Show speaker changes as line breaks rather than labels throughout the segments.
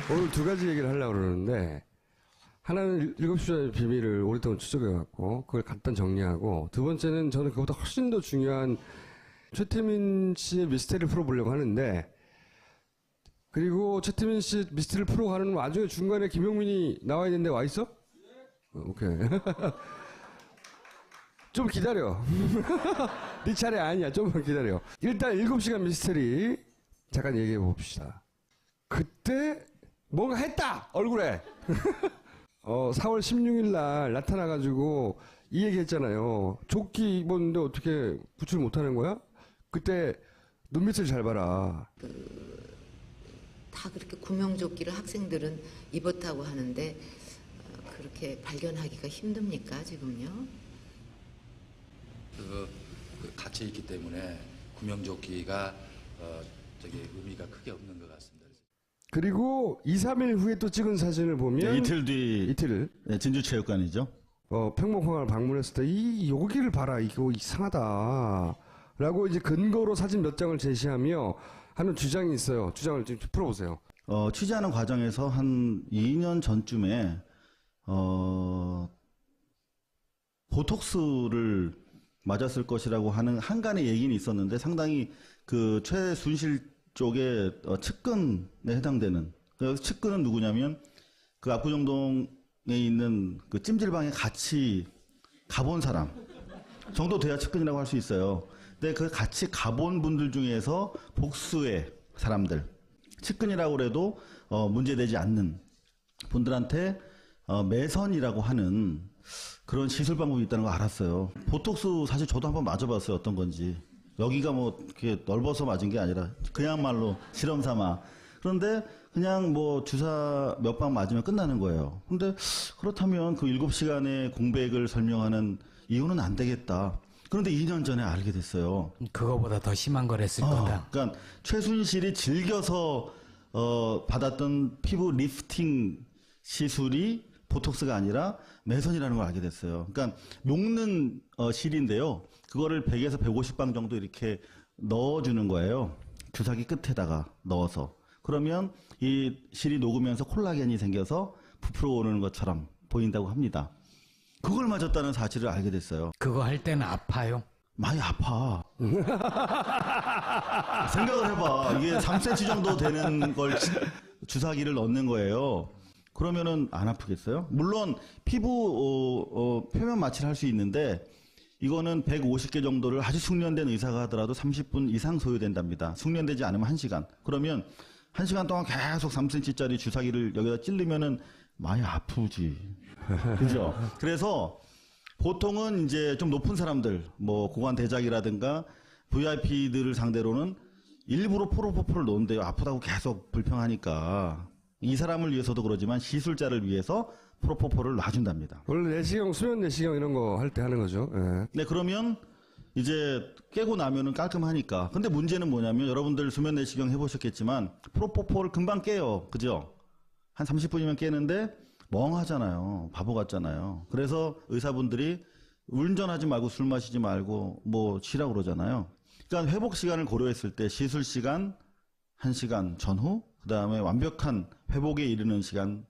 오늘 두 가지 얘기를 하려고 그러는데, 하나는 7시의 비밀을 오랫동안 추적해갖고, 그걸 간단 정리하고, 두 번째는 저는 그보다 훨씬 더 중요한 최태민 씨의 미스테리를 풀어보려고 하는데, 그리고 최태민 씨 미스테리를 풀어가는 와중에 중간에 김용민이 나와야 되는데 와 있어? 오케이. 좀 기다려. 네 차례 아니야. 좀만 기다려. 일단 7시간 미스테리 잠깐 얘기해 봅시다. 그때 뭔가 했다! 얼굴에. 4월 16일 날 나타나가지고 이 얘기 했잖아요. 조끼 입었는데 어떻게 구출 못하는 거야? 그때 눈빛을 잘 봐라.
다 그렇게 구명조끼를 학생들은 입었다고 하는데 그렇게 발견하기가 힘듭니까 지금요?
그 갇혀 있기 때문에 구명조끼가 의미가 크게 없는 것 같습니다.
그리고 2, 3일 후에 또 찍은 사진을 보면
네, 이틀 뒤
이틀
네, 진주체육관이죠.
평목항을 방문했을 때 여기를 봐라 이거 이상하다 라고 이제 근거로 사진 몇 장을 제시하며 하는 주장이 있어요. 주장을 좀 풀어보세요.
취재하는 과정에서 한 2년 전쯤에 보톡스를 맞았을 것이라고 하는 한간의 얘기는 있었는데 상당히 그 최순실 쪽에 측근에 해당되는, 그 측근은 누구냐면 그 압구정동에 있는 그 찜질방에 같이 가본 사람 정도 돼야 측근이라고 할 수 있어요. 근데 그 같이 가본 분들 중에서 복수의 사람들, 측근이라고 그래도 문제되지 않는 분들한테 매선이라고 하는 그런 시술 방법이 있다는 거 알았어요. 보톡스 사실 저도 한번 맞아봤어요. 어떤 건지. 여기가 뭐 이렇게 넓어서 맞은 게 아니라 그냥말로 실험 삼아. 그런데 그냥 뭐 주사 몇 방 맞으면 끝나는 거예요. 근데 그렇다면 그 7시간의 공백을 설명하는 이유는 안 되겠다. 그런데 2년 전에 알게 됐어요.
그거보다 더 심한 걸 했을 거다.
그러니까 최순실이 즐겨서 받았던 피부 리프팅 시술이 보톡스가 아니라 매선이라는 걸 알게 됐어요. 그러니까 녹는 실인데요. 그거를 100에서 150방 정도 이렇게 넣어주는 거예요. 주사기 끝에다가 넣어서. 그러면 이 실이 녹으면서 콜라겐이 생겨서 부풀어 오르는 것처럼 보인다고 합니다. 그걸 맞았다는 사실을 알게 됐어요.
그거 할 때는 아파요?
많이 아파. 생각을 해봐. 이게 3cm 정도 되는 걸 주사기를 넣는 거예요. 그러면은 안 아프겠어요? 물론 피부 표면 마취를 할 수 있는데 이거는 150개 정도를 아주 숙련된 의사가 하더라도 30분 이상 소요된답니다. 숙련되지 않으면 1시간. 그러면 1시간 동안 계속 3cm짜리 주사기를 여기다 찔르면은 많이 아프지. 그죠? 그래서 보통은 이제 좀 높은 사람들, 뭐 고관 대작이라든가 VIP들을 상대로는 일부러 프로포폴을 놓는데요. 아프다고 계속 불평하니까. 이 사람을 위해서도 그러지만 시술자를 위해서 프로포폴을 놔준답니다.
원래 내시경, 수면 내시경 이런 거 할 때 하는 거죠. 예.
네, 그러면 이제 깨고 나면은 깔끔하니까. 근데 문제는 뭐냐면 여러분들 수면 내시경 해보셨겠지만 프로포폴 금방 깨요. 그죠? 한 30분이면 깨는데 멍하잖아요. 바보 같잖아요. 그래서 의사분들이 운전하지 말고 술 마시지 말고 뭐 쉬라고 그러잖아요. 그러니까 회복 시간을 고려했을 때 시술 시간 1시간 전후, 그 다음에 완벽한 회복에 이르는 시간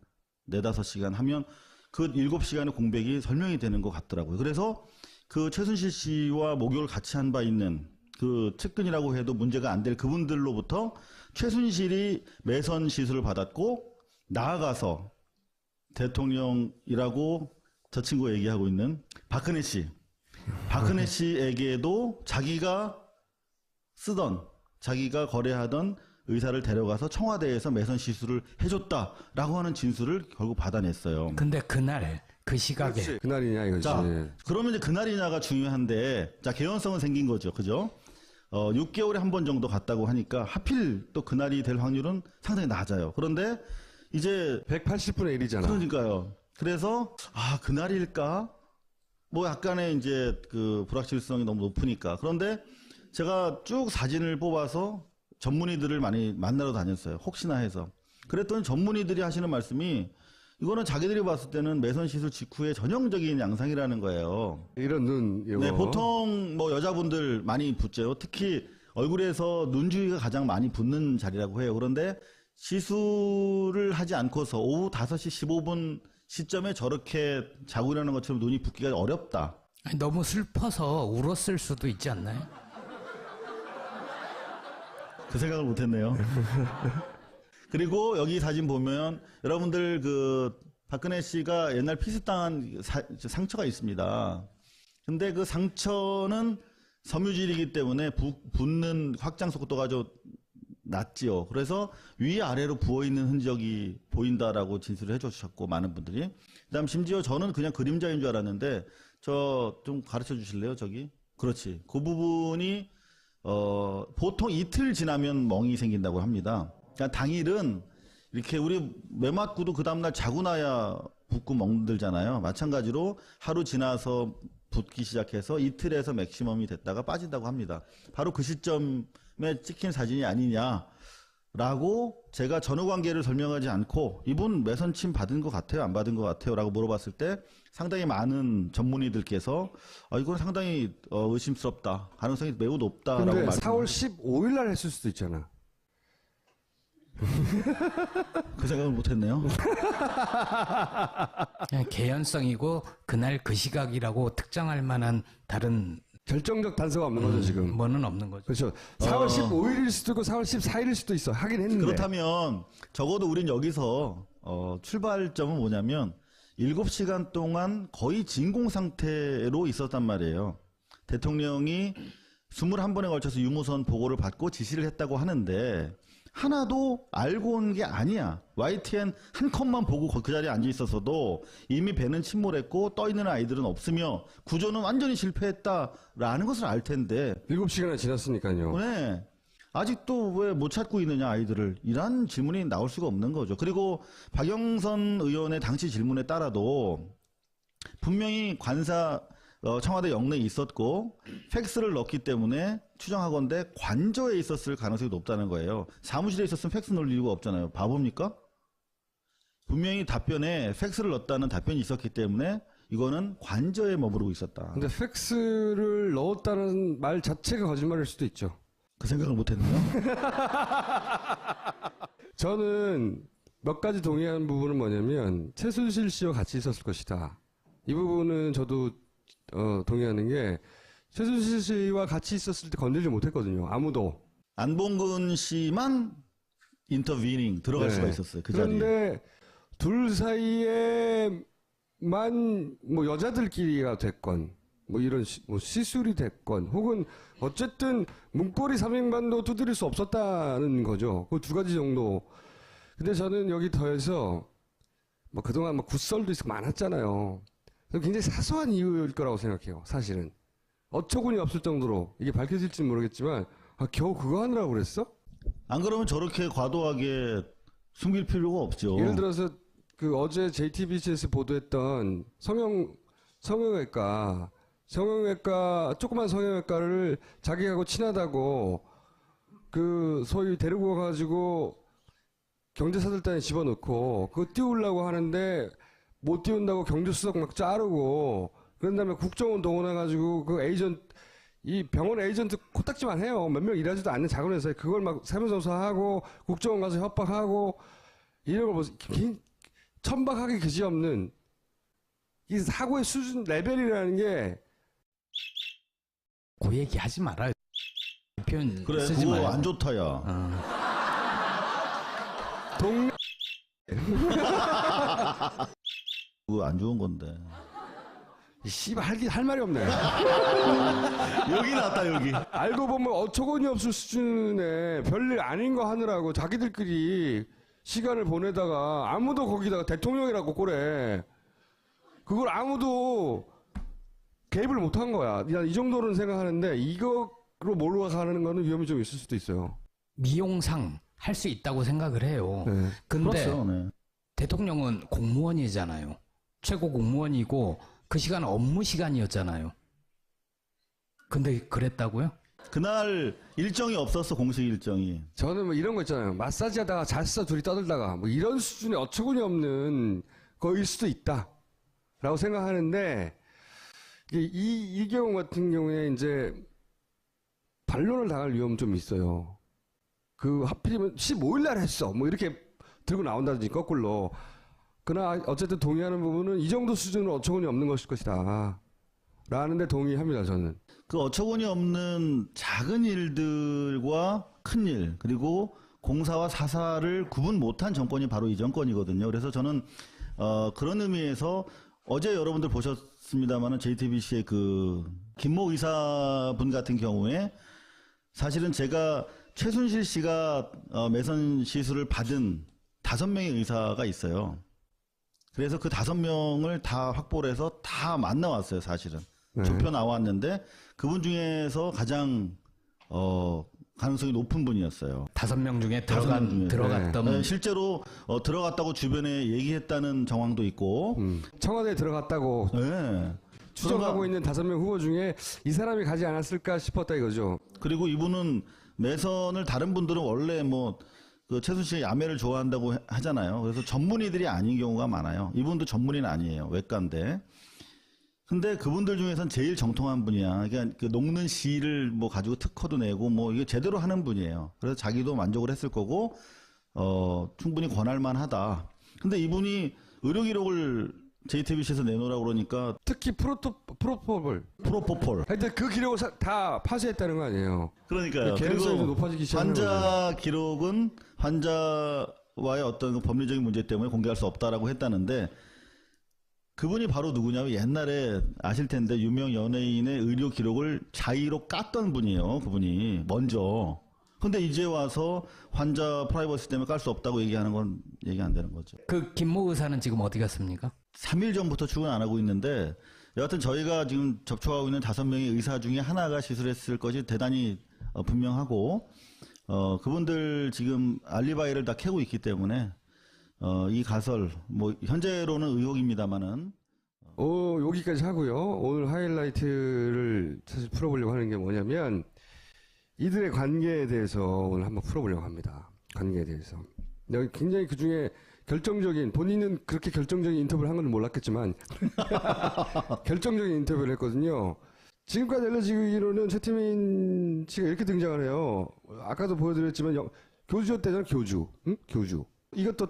4-5시간 하면 그 7시간의 공백이 설명이 되는 것 같더라고요. 그래서 그 최순실 씨와 목욕을 같이 한 바 있는 그 측근이라고 해도 문제가 안 될 그분들로부터 최순실이 매선 시술을 받았고 나아가서 대통령이라고 저 친구가 얘기하고 있는 박근혜 씨에게도 자기가 쓰던, 자기가 거래하던 의사를 데려가서 청와대에서 매선 시술을 해줬다라고 하는 진술을 결국 받아냈어요.
근데 그날 그 시각에
그렇지. 그날이냐 이거지.
자, 그러면 이제 그날이냐가 중요한데, 자, 개연성은 생긴 거죠. 그죠? 6개월에 한 번 정도 갔다고 하니까 하필 또 그날이 될 확률은 상당히 낮아요. 그런데 이제
180분의 1이잖아.
그러니까요. 그래서 그날일까? 뭐 약간의 이제 그 불확실성이 너무 높으니까. 그런데 제가 쭉 사진을 뽑아서 전문의들을 많이 만나러 다녔어요. 혹시나 해서. 그랬더니 전문의들이 하시는 말씀이 이거는 자기들이 봤을 때는 매선 시술 직후에 전형적인 양상이라는 거예요.
이런 눈, 이거.
네, 보통 뭐 여자분들 많이 붓죠. 특히 얼굴에서 눈 주위가 가장 많이 붓는 자리라고 해요. 그런데 시술을 하지 않고서 오후 5시 15분 시점에 저렇게 자고 일어나는 것처럼 눈이 붓기가 어렵다.
아니, 너무 슬퍼서 울었을 수도 있지 않나요?
그 생각을 못했네요. 그리고 여기 사진 보면 여러분들 그 박근혜 씨가 옛날 피습당한 상처가 있습니다. 근데 그 상처는 섬유질이기 때문에 붓는 확장 속도가 좀 낮지요. 그래서 위아래로 부어있는 흔적이 보인다라고 진술을 해주셨고, 많은 분들이. 그 다음 심지어 저는 그냥 그림자인 줄 알았는데, 저 좀 가르쳐 주실래요, 저기? 그렇지. 그 부분이, 보통 이틀 지나면 멍이 생긴다고 합니다. 그러니까 당일은 이렇게 우리 매 맞고도 그 다음날 자고 나야 붓고 멍들잖아요. 마찬가지로 하루 지나서 붓기 시작해서 이틀에서 맥시멈이 됐다가 빠진다고 합니다. 바로 그 시점에 찍힌 사진이 아니냐라고 제가 전후관계를 설명하지 않고 이분 매선침 받은 것 같아요? 안 받은 것 같아요? 라고 물어봤을 때 상당히 많은 전문의들께서 이건 상당히 의심스럽다. 가능성이 매우 높다라고
근데
말씀을
4월 15일 날 했을 수도 있잖아.
그 생각을 못했네요.
그냥 개연성이고 그날 그 시각이라고 특정할 만한 다른
결정적 단서가 없는 거죠, 지금.
뭐는 없는 거죠.
그렇죠. 4월 15일일 수도 있고 4월 14일일 수도 있어. 하긴 했는데.
그렇다면 적어도 우린 여기서 출발점은 뭐냐면 7시간 동안 거의 진공 상태로 있었단 말이에요. 대통령이 21번에 걸쳐서 유무선 보고를 받고 지시를 했다고 하는데 하나도 알고 온 게 아니야. YTN 한 컷만 보고 그 자리에 앉아 있었어도 이미 배는 침몰했고 떠 있는 아이들은 없으며 구조는 완전히 실패했다라는 것을 알 텐데
7시간이 지났으니까요.
네. 아직도 왜 못 찾고 있느냐 아이들을 이런 질문이 나올 수가 없는 거죠. 그리고 박영선 의원의 당시 질문에 따라도 분명히 관사 청와대 영내에 있었고 팩스를 넣었기 때문에 추정하건대 관저에 있었을 가능성이 높다는 거예요. 사무실에 있었으면 팩스 넣을 이유가 없잖아요. 바보입니까? 분명히 답변에 팩스를 넣었다는 답변이 있었기 때문에 이거는 관저에 머무르고 있었다.
근데 팩스를 넣었다는 말 자체가 거짓말일 수도 있죠.
그 생각을 못했네요.
저는 몇 가지 동의하는 부분은 뭐냐면 최순실 씨와 같이 있었을 것이다. 이 부분은 저도 동의하는 게 최순실 씨와 같이 있었을 때 건들지 못했거든요. 아무도.
안봉근 씨만 인터비닝 들어갈
네.
수가 있었어요. 그 자리에.
그런데 둘 사이에만 뭐 여자들끼리가 됐건 뭐 이런 뭐 시술이 됐건 혹은 어쨌든 문고리 3인반도 두드릴 수 없었다는 거죠. 그 두 가지 정도. 근데 저는 여기 더해서 뭐 그동안 뭐 굿설도 있고 많았잖아요. 굉장히 사소한 이유일 거라고 생각해요. 사실은 어처구니 없을 정도로 이게 밝혀질지는 모르겠지만 겨우 그거 하느라고 그랬어?
안 그러면 저렇게 과도하게 숨길 필요가 없죠.
예를 들어서 그 어제 JTBC에서 보도했던 성형외과 조그만 성형외과를 자기하고 친하다고 그 소위 데리고 가가지고 경제사들단에 집어넣고 그거 띄우려고 하는데 못 띄운다고 경제수석 막 자르고 그런 다음에 국정원 동원해가지고 그 이 병원 에이전트 코딱지만 해요. 몇 명 일하지도 않는 작은 회사에 그걸 막 세무조사하고 국정원 가서 협박하고 이런 걸 보세요. 천박하게 그지없는 이 사고의 수준 레벨이라는 게
그 얘기 하지 말아요. 이 표현
그래,
쓰지
그거
말아요.
안 좋다야.
동네
그거 안 좋은 건데.
씨발 할 말이 없네.
여기 나왔다, 여기.
알고 보면 어처구니 없을 수준의 별일 아닌 거 하느라고 자기들끼리 시간을 보내다가 아무도 거기다가 대통령이라고 꼬래. 그걸 아무도 개입을 못한 거야. 난 이 정도는 생각하는데 이거로 몰아가는 거는 위험이 좀 있을 수도 있어요.
미용상 할 수 있다고 생각을 해요.
네.
근데
그렇죠, 네.
대통령은 공무원이잖아요. 최고 공무원이고 그 시간은 업무 시간이었잖아요. 근데 그랬다고요?
그날 일정이 없었어, 공식 일정이.
저는 뭐 이런 거 있잖아요. 마사지 하다가 잤어, 둘이 떠들다가. 뭐 이런 수준의 어처구니 없는 거일 수도 있다. 라고 생각하는데, 이 경우 같은 경우에 이제 반론을 당할 위험은 좀 있어요. 그 하필이면 15일 날 했어. 뭐 이렇게 들고 나온다든지 거꾸로. 그러나 어쨌든 동의하는 부분은 이 정도 수준은 어처구니 없는 것일 것이다. 라는데 동의합니다, 저는.
그 어처구니 없는 작은 일들과 큰 일, 그리고 공사와 사사를 구분 못한 정권이 바로 이 정권이거든요. 그래서 저는 그런 의미에서 어제 여러분들 보셨습니다마는 JTBC의 그 김모 의사분 같은 경우에 사실은 제가 최순실 씨가 매선 시술을 받은 5명의 의사가 있어요. 그래서 그 5명을 다 확보를 해서 다 만나왔어요, 사실은.
네.
좁혀 나왔는데 그분 중에서 가장 가능성이 높은 분이었어요.
5명 중에
5명 중에.
들어갔던
네, 실제로 들어갔다고 주변에 얘기했다는 정황도 있고.
청와대에 들어갔다고
네.
추정하고 있는 5명 후보 중에 이 사람이 가지 않았을까 싶었다 이거죠.
그리고 이분은 매선을 다른 분들은 원래 뭐 그 최순실의 야매를 좋아한다고 하잖아요. 그래서 전문의들이 아닌 경우가 많아요. 이분도 전문의는 아니에요. 외과인데. 근데 그분들 중에선 제일 정통한 분이야. 그러니까 그 녹는 실을 뭐 가지고 특허도 내고 뭐 이게 제대로 하는 분이에요. 그래서 자기도 만족을 했을 거고 충분히 권할만 하다. 근데 이분이 의료 기록을 JTBC에서 내놓으라고 그러니까
특히 프로포폴. 하여튼 그 기록을 다 파쇄했다는 거 아니에요.
그러니까요.
개연성이
그리고
높아지기 시작하는
환자 기록은 환자와의 어떤 그 법리적인 문제 때문에 공개할 수 없다라고 했다는데 그분이 바로 누구냐면 옛날에 아실 텐데 유명 연예인의 의료 기록을 자의로 깠던 분이에요. 그분이 먼저. 근데 이제 와서 환자 프라이버시 때문에 깔 수 없다고 얘기하는 건 얘기 안 되는 거죠.
그 김모 의사는 지금 어디 갔습니까?
3일 전부터 출근 안 하고 있는데 여하튼 저희가 지금 접촉하고 있는 5명의 의사 중에 하나가 시술했을 것이 대단히 분명하고 그분들 지금 알리바이를 다 캐고 있기 때문에 이 가설 뭐 현재로는 의혹입니다만은
여기까지 하고요. 오늘 하이라이트를 사실 풀어보려고 하는 게 뭐냐면 이들의 관계에 대해서 오늘 한번 풀어보려고 합니다. 관계에 대해서. 내가 굉장히 그 중에 결정적인, 본인은 그렇게 결정적인 인터뷰를 한 건 몰랐겠지만, 결정적인 인터뷰를 했거든요. 지금까지 알려지기로는 최태민 씨가 이렇게 등장을 해요. 아까도 보여드렸지만, 교주였대잖아요, 교주. 응? 교주. 이것도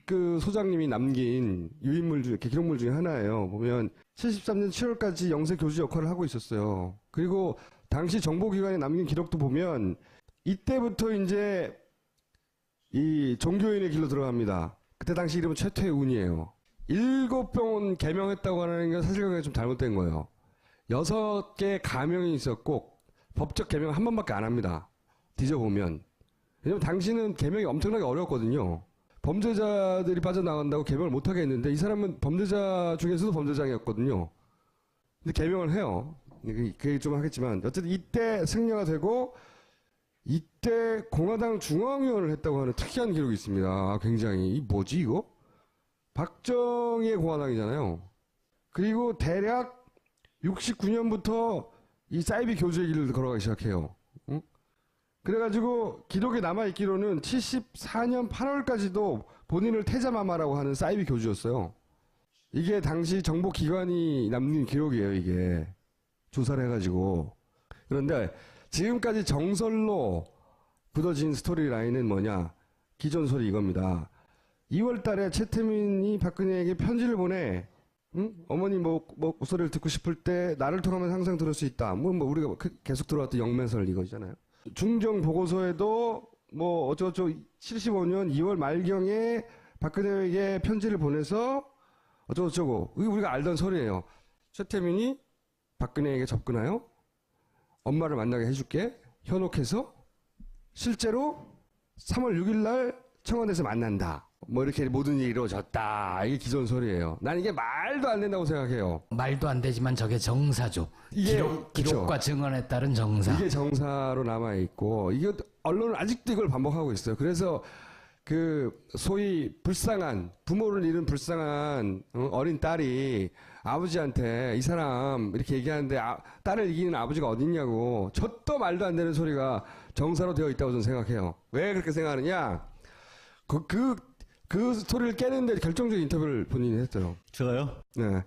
그 소장님이 남긴 유인물 중에, 기록물 중에 하나예요. 보면, 73년 7월까지 영세 교주 역할을 하고 있었어요. 그리고 당시 정보기관에 남긴 기록도 보면, 이때부터 이제, 이 종교인의 길로 들어갑니다. 그때 당시 이름은 최태운이에요. 7병원 개명했다고 하는 게 사실관계가 좀 잘못된 거예요. 6개 가명이 있었고 법적 개명 한 번밖에 안 합니다. 뒤져보면. 왜냐면 당시는 개명이 엄청나게 어려웠거든요. 범죄자들이 빠져나간다고 개명을 못하게 했는데 이 사람은 범죄자 중에서도 범죄자였거든요. 근데 개명을 해요. 그 얘기 좀 하겠지만 어쨌든 이때 승려가 되고 이때 공화당 중앙위원을 했다고 하는 특이한 기록이 있습니다. 굉장히. 뭐지 이거? 박정희의 공화당이잖아요. 그리고 대략 69년부터 이 사이비 교주의 길을 걸어가기 시작해요. 응? 그래가지고 기록에 남아있기로는 74년 8월까지도 본인을 태자마마라고 하는 사이비 교주였어요. 이게 당시 정보기관이 남긴 기록이에요. 이게. 조사를 해가지고. 그런데 지금까지 정설로 굳어진 스토리라인은 뭐냐? 기존설이 이겁니다. 2월 달에 최태민이 박근혜에게 편지를 보내. 응? 어머니 뭐 소리를 듣고 싶을 때 나를 통하면 항상 들을 수 있다. 우리가 계속 들어왔던 영매설 이거잖아요. 중정 보고서에도 어쩌고저쩌고 75년 2월 말경에 박근혜에게 편지를 보내서 어쩌고저쩌고. 이게 우리가 알던 설이에요. 최태민이 박근혜에게 접근하여 엄마를 만나게 해줄게. 현혹해서 실제로 3월 6일 날 청와대에서 만난다. 이렇게 모든 일이 이루어졌다. 이게 기존설이에요. 난 이게 말도 안 된다고 생각해요.
말도 안 되지만 저게 정사죠.
이게,
기록과 증언에 따른 정사.
이게 정사로 남아있고, 이게 언론은 아직도 이걸 반복하고 있어요. 그래서 소위 부모를 잃은 불쌍한 어린 딸이 아버지한테 이 사람 이렇게 얘기하는데 딸을 이기는 아버지가 어딨냐고 저도 말도 안 되는 소리가 정사로 되어 있다고 저는 생각해요. 왜 그렇게 생각하느냐? 그 소리를 깨는데 결정적인 인터뷰를 본인이 했어요.
제가요?
네.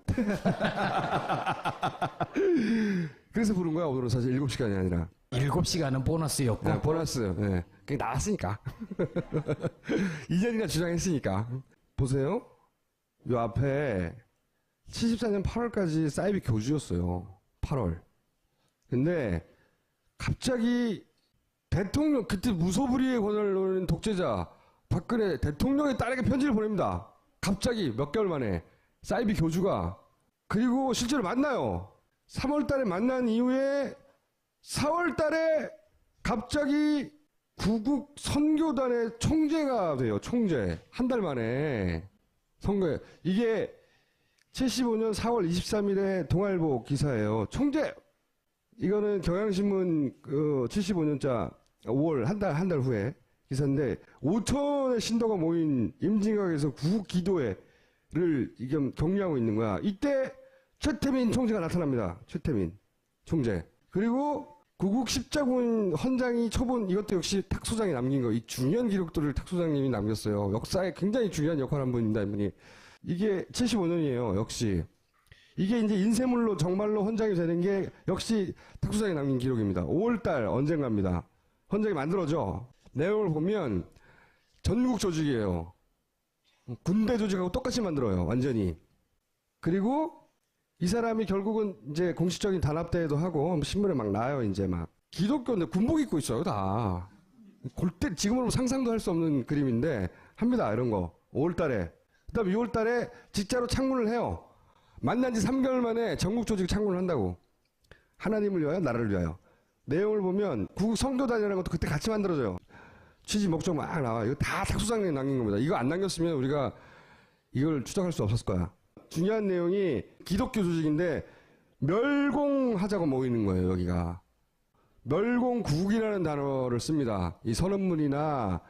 그래서 부른 거야, 오늘은 사실 7시간이 아니라.
7시간은 보너스였고.
네, 보너스. 네. 그게 나왔으니까. 이전이나 주장했으니까. 보세요. 요 앞에 74년 8월까지 사이비 교주였어요. 8월. 근데 갑자기 대통령, 그때 무소불위의 권한을 노리는 독재자 박근혜 대통령의 딸에게 편지를 보냅니다. 갑자기 몇 개월 만에 사이비 교주가. 그리고 실제로 만나요. 3월 달에 만난 이후에 4월 달에 갑자기 구국 선교단의 총재가 돼요. 총재. 한 달 만에 선거에. 이게 75년 4월 23일에 동아일보 기사예요. 총재! 이거는 경향신문 75년자 5월 한 달 후에 기사인데 5천의 신도가 모인 임진각에서 구국 기도회를 이게 격려하고 있는 거야. 이때 최태민 총재가 나타납니다. 최태민 총재. 그리고 구국 십자군 헌장이 초본 이것도 역시 탁 소장이 남긴 거. 이 중요한 기록들을 탁 소장님이 남겼어요. 역사에 굉장히 중요한 역할을 한 분입니다. 이분이. 이게 75년이에요. 역시. 이게 이제 인쇄물로 정말로 헌장이 되는 게 역시 탁 소장이 남긴 기록입니다. 5월달 언젠가입니다. 헌장이 만들어져. 내용을 보면 전국 조직이에요. 군대 조직하고 똑같이 만들어요. 완전히. 그리고 이 사람이 결국은 이제 공식적인 단합대회도 하고 신문에 막 나와요. 이제 막 기독교인데 군복 입고 있어요. 다. 골때 지금으로 상상도 할 수 없는 그림인데 합니다. 이런 거. 5월달에. 그다음 6월달에 직자로 창문을 해요. 만난 지 3개월 만에 전국 조직 창문을 한다고. 하나님을 위하여 나라를 위하여. 내용을 보면 구국 선교단이라는 것도 그때 같이 만들어져요. 취지 목적 막 나와. 이거 다 탁소장님이 남긴 겁니다. 이거 안 남겼으면 우리가 이걸 추적할 수 없었을 거야. 중요한 내용이 기독교 조직인데 멸공하자고 모이는 거예요. 여기가. 멸공국이라는 단어를 씁니다. 이 선언문이나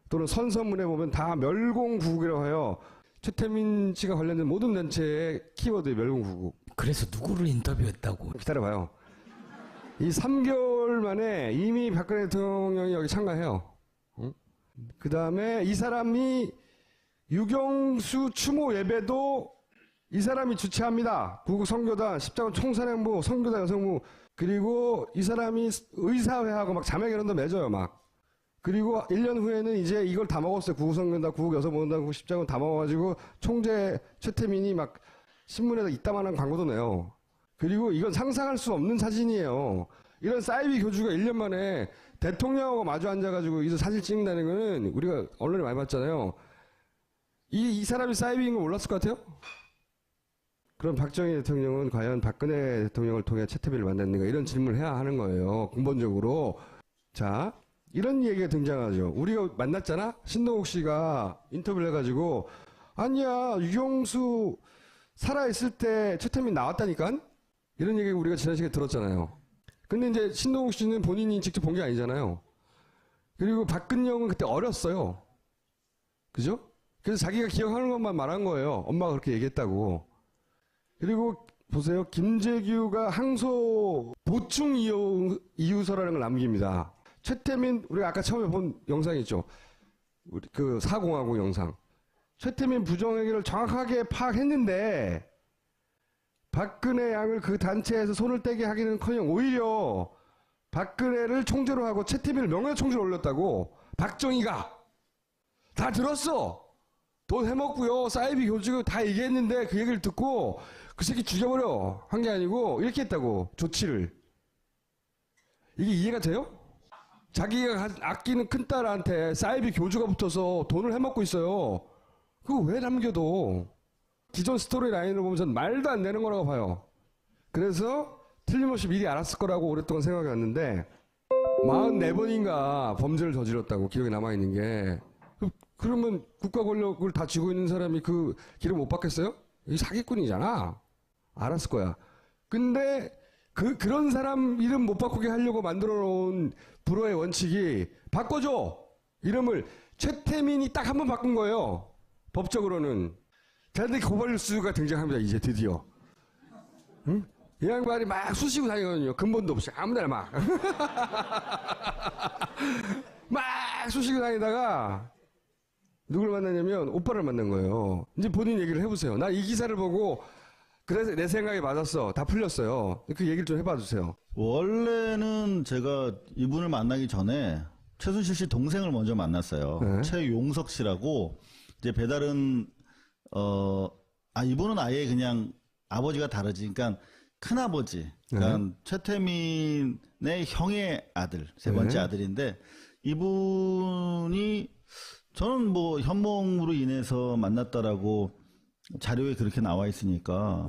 또는 선서문에 보면 다 멸공국이라고 해요. 최태민 씨가 관련된 모든 단체의 키워드 멸공국.
그래서 누구를 인터뷰했다고?
기다려봐요. 이 3개월 만에 이미 박근혜 대통령이 여기 참가해요. 응? 그 다음에 이 사람이 유경수 추모 예배도 이 사람이 주최합니다. 구국 선교단, 십자군 총사령부, 선교단 여성부. 그리고 이 사람이 의사회하고 막 자매결연도 맺어요. 막. 그리고 1년 후에는 이제 이걸 다 먹었어요. 구국 선교단, 구국 여성모금단, 구국 십자군 다 먹어가지고 총재 최태민이 막 신문에다 이따만한 광고도 내요. 그리고 이건 상상할 수 없는 사진이에요. 이런 사이비 교주가 1년 만에 대통령하고 마주 앉아가지고 이 사진 찍는다는 거는 우리가 언론에 많이 봤잖아요. 이 사람이 사이비인 거 몰랐을 것 같아요? 그럼 박정희 대통령은 과연 박근혜 대통령을 통해 최태민을 만났는가 이런 질문을 해야 하는 거예요. 근본적으로. 자, 이런 얘기가 등장하죠. 우리가 만났잖아? 신동욱 씨가 인터뷰를 해가지고 아니야 유경수 살아있을 때 최태민 나왔다니까? 이런 얘기 우리가 지난 시간에 들었잖아요. 근데 이제 신동욱 씨는 본인이 직접 본 게 아니잖아요. 그리고 박근영은 그때 어렸어요. 그죠? 그래서 자기가 기억하는 것만 말한 거예요. 엄마가 그렇게 얘기했다고. 그리고 보세요. 김재규가 항소 보충 이유서라는 걸 남깁니다. 최태민, 우리가 아까 처음에 본 영상이 있죠. 우리 그 사공화국 영상. 최태민 부정행위를 정확하게 파악했는데 박근혜 양을 그 단체에서 손을 떼게 하기는커녕 오히려 박근혜를 총재로 하고 최태민을 명예총재로 올렸다고. 박정희가 다 들었어. 돈 해먹고요. 사이비 교주고 다 얘기했는데 그 얘기를 듣고 그 새끼 죽여버려 한 게 아니고 이렇게 했다고. 조치를. 이게 이해가 돼요? 자기가 아끼는 큰딸한테 사이비 교주가 붙어서 돈을 해먹고 있어요. 그거 왜 남겨도. 기존 스토리 라인으로 보면 전 말도 안 되는 거라고 봐요. 그래서 틀림없이 미리 알았을 거라고 오랫동안 생각해 왔는데 44번인가 범죄를 저질렀다고 기록에 남아있는 게. 그러면 국가 권력을 다 쥐고 있는 사람이 그 기록 못 받겠어요? 이 사기꾼이잖아. 알았을 거야. 근데 그런 사람 이름 못 바꾸게 하려고 만들어 놓은 불어의 원칙이 바꿔줘. 이름을 최태민이 딱 한 번 바꾼 거예요. 법적으로는. 그런데 고발뉴스가 등장합니다. 이제 드디어. 응? 이 양반이 막 쑤시고 다니거든요. 근본도 없이 아무데나 막. 막 쑤시고 다니다가 누굴 만나냐면 오빠를 만난 거예요. 이제 본인 얘기를 해보세요. 나 이 기사를 보고 그래서 내 생각이 맞았어. 다 풀렸어요. 그 얘기를 좀 해봐 주세요.
원래는 제가 이분을 만나기 전에 최순실 씨 동생을 먼저 만났어요.
네.
최용석 씨라고 이제 배달은 이분은 아예 그냥 아버지가 다르지. 그러니까 큰아버지. 그러니까 최태민의 형의 아들, 세 번째
네.
아들인데 이분이 저는 뭐 현몽으로 인해서 만났다라고 자료에 그렇게 나와 있으니까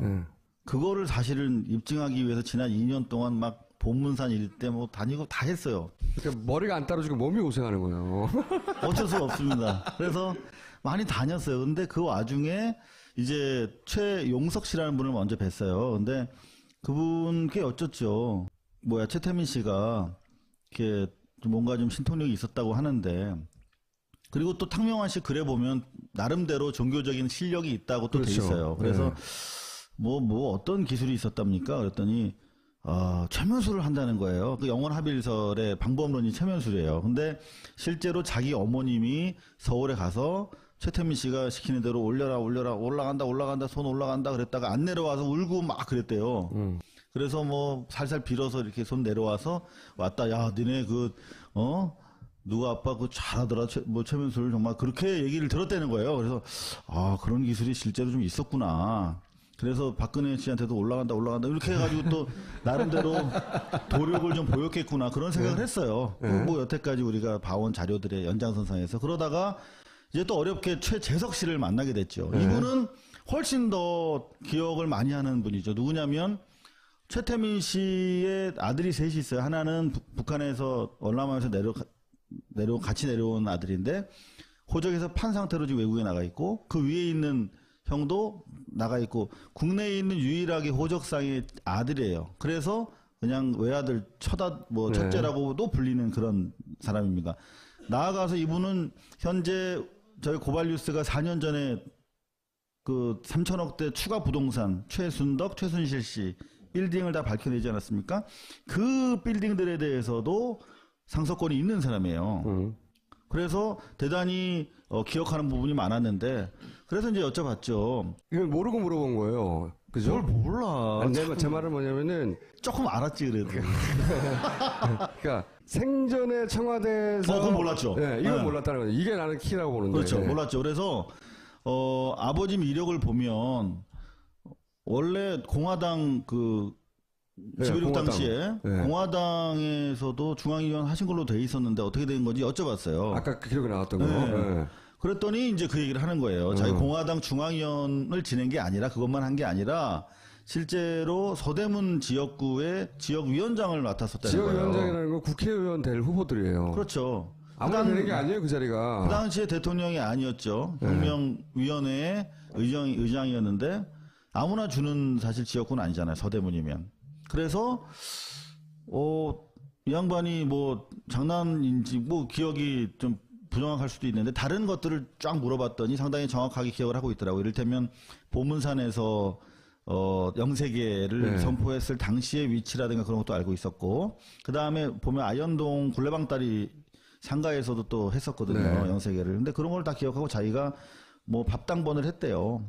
그거를 사실은 입증하기 위해서 지난 2년 동안 막 본문산 일대 뭐 다니고 다 했어요.
그러니까 머리가 안 따라주고 몸이 고생하는 거예요.
어쩔 수가 없습니다. 그래서 많이 다녔어요. 근데 그 와중에 이제 최용석 씨라는 분을 먼저 뵀어요. 근데 그분께 여쭙죠. 최태민 씨가 이렇게 좀 뭔가 좀 신통력이 있었다고 하는데, 그리고 또 탕명환 씨 글에 보면 나름대로 종교적인 실력이 있다고 또 돼
그렇죠.
있어요. 그래서
네.
뭐 어떤 기술이 있었답니까? 그랬더니 최면술을 한다는 거예요. 그 영원 합일설의 방법론이 최면술이에요. 근데 실제로 자기 어머님이 서울에 가서 최태민 씨가 시키는 대로 올라간다 손 올라간다 그랬다가 안 내려와서 울고 막 그랬대요. 그래서 뭐 살살 빌어서 이렇게 손 내려와서 왔다. 야, 니네 누가 아빠 잘하더라. 최면술 정말 그렇게 얘기를 들었다는 거예요. 그래서 그런 기술이 실제로 좀 있었구나. 그래서 박근혜 씨한테도 올라간다 이렇게 해가지고 또 나름대로 도력을 좀 보였겠구나 그런 생각을 했어요. 뭐 여태까지 우리가 봐온 자료들의 연장선상에서. 그러다가 이제 또 어렵게 최재석 씨를 만나게 됐죠. 이분은 훨씬 더 기억을 많이 하는 분이죠. 누구냐면 최태민 씨의 아들이 셋이 있어요. 하나는 북한에서 월남에서 같이 내려온 아들인데 호적에서 판 상태로 지금 외국에 나가 있고, 그 위에 있는 형도 나가 있고, 국내에 있는 유일하게 호적상의 아들이에요. 그래서 그냥 외아들 첫째라고도 불리는 그런 사람입니다. 나아가서 이분은 현재 저희 고발뉴스가 4년 전에 그 3천억대 추가 부동산 최순덕, 최순실 씨 빌딩을 다 밝혀내지 않았습니까? 그 빌딩들에 대해서도 상속권이 있는 사람이에요. 그래서 대단히 기억하는 부분이 많았는데, 그래서 이제 여쭤봤죠.
이걸 모르고 물어본 거예요. 그죠?
뭘 몰라.
아니, 제 말은 뭐냐면은,
조금 알았지 그래도.
그러니까 생전에 청와대에서
그건 몰랐죠.
네, 이건
네.
몰랐다는 거죠. 이게 나는 키라고 보는데.
그렇죠. 몰랐죠. 그래서 아버지 이력을 보면 원래 공화당 지배력
공화당.
당시에
네.
공화당에서도 중앙위원 하신 걸로 돼 있었는데 어떻게 된 건지 여쭤봤어요.
아까 그 기록에 나왔던 거.
네.
네.
그랬더니 이제 그 얘기를 하는 거예요. 자기 공화당 중앙위원을 지낸 게 아니라, 그것만 한 게 아니라 실제로 서대문 지역구의 지역위원장을 맡았었다는 거예요.
지역위원장이라는 건 국회의원 될 후보들이에요.
그렇죠.
아무나 되는 게 아니에요, 그 자리가.
그 당시에 대통령이 아니었죠. 혁명위원회의 의장이었는데 아무나 주는 사실 지역구는 아니잖아요. 서대문이면. 그래서 이 양반이 뭐 장난인지 뭐 기억이 좀 부정확할 수도 있는데 다른 것들을 쫙 물어봤더니 상당히 정확하게 기억을 하고 있더라고요. 이를테면 보문산에서 영세계를 선포했을 당시의 위치라든가 그런 것도 알고 있었고, 그 다음에 보면 아현동 굴레방다리 상가에서도 또 했었거든요.
네.
영세계를. 근데 그런 걸 다 기억하고 자기가 뭐 밥당번을 했대요.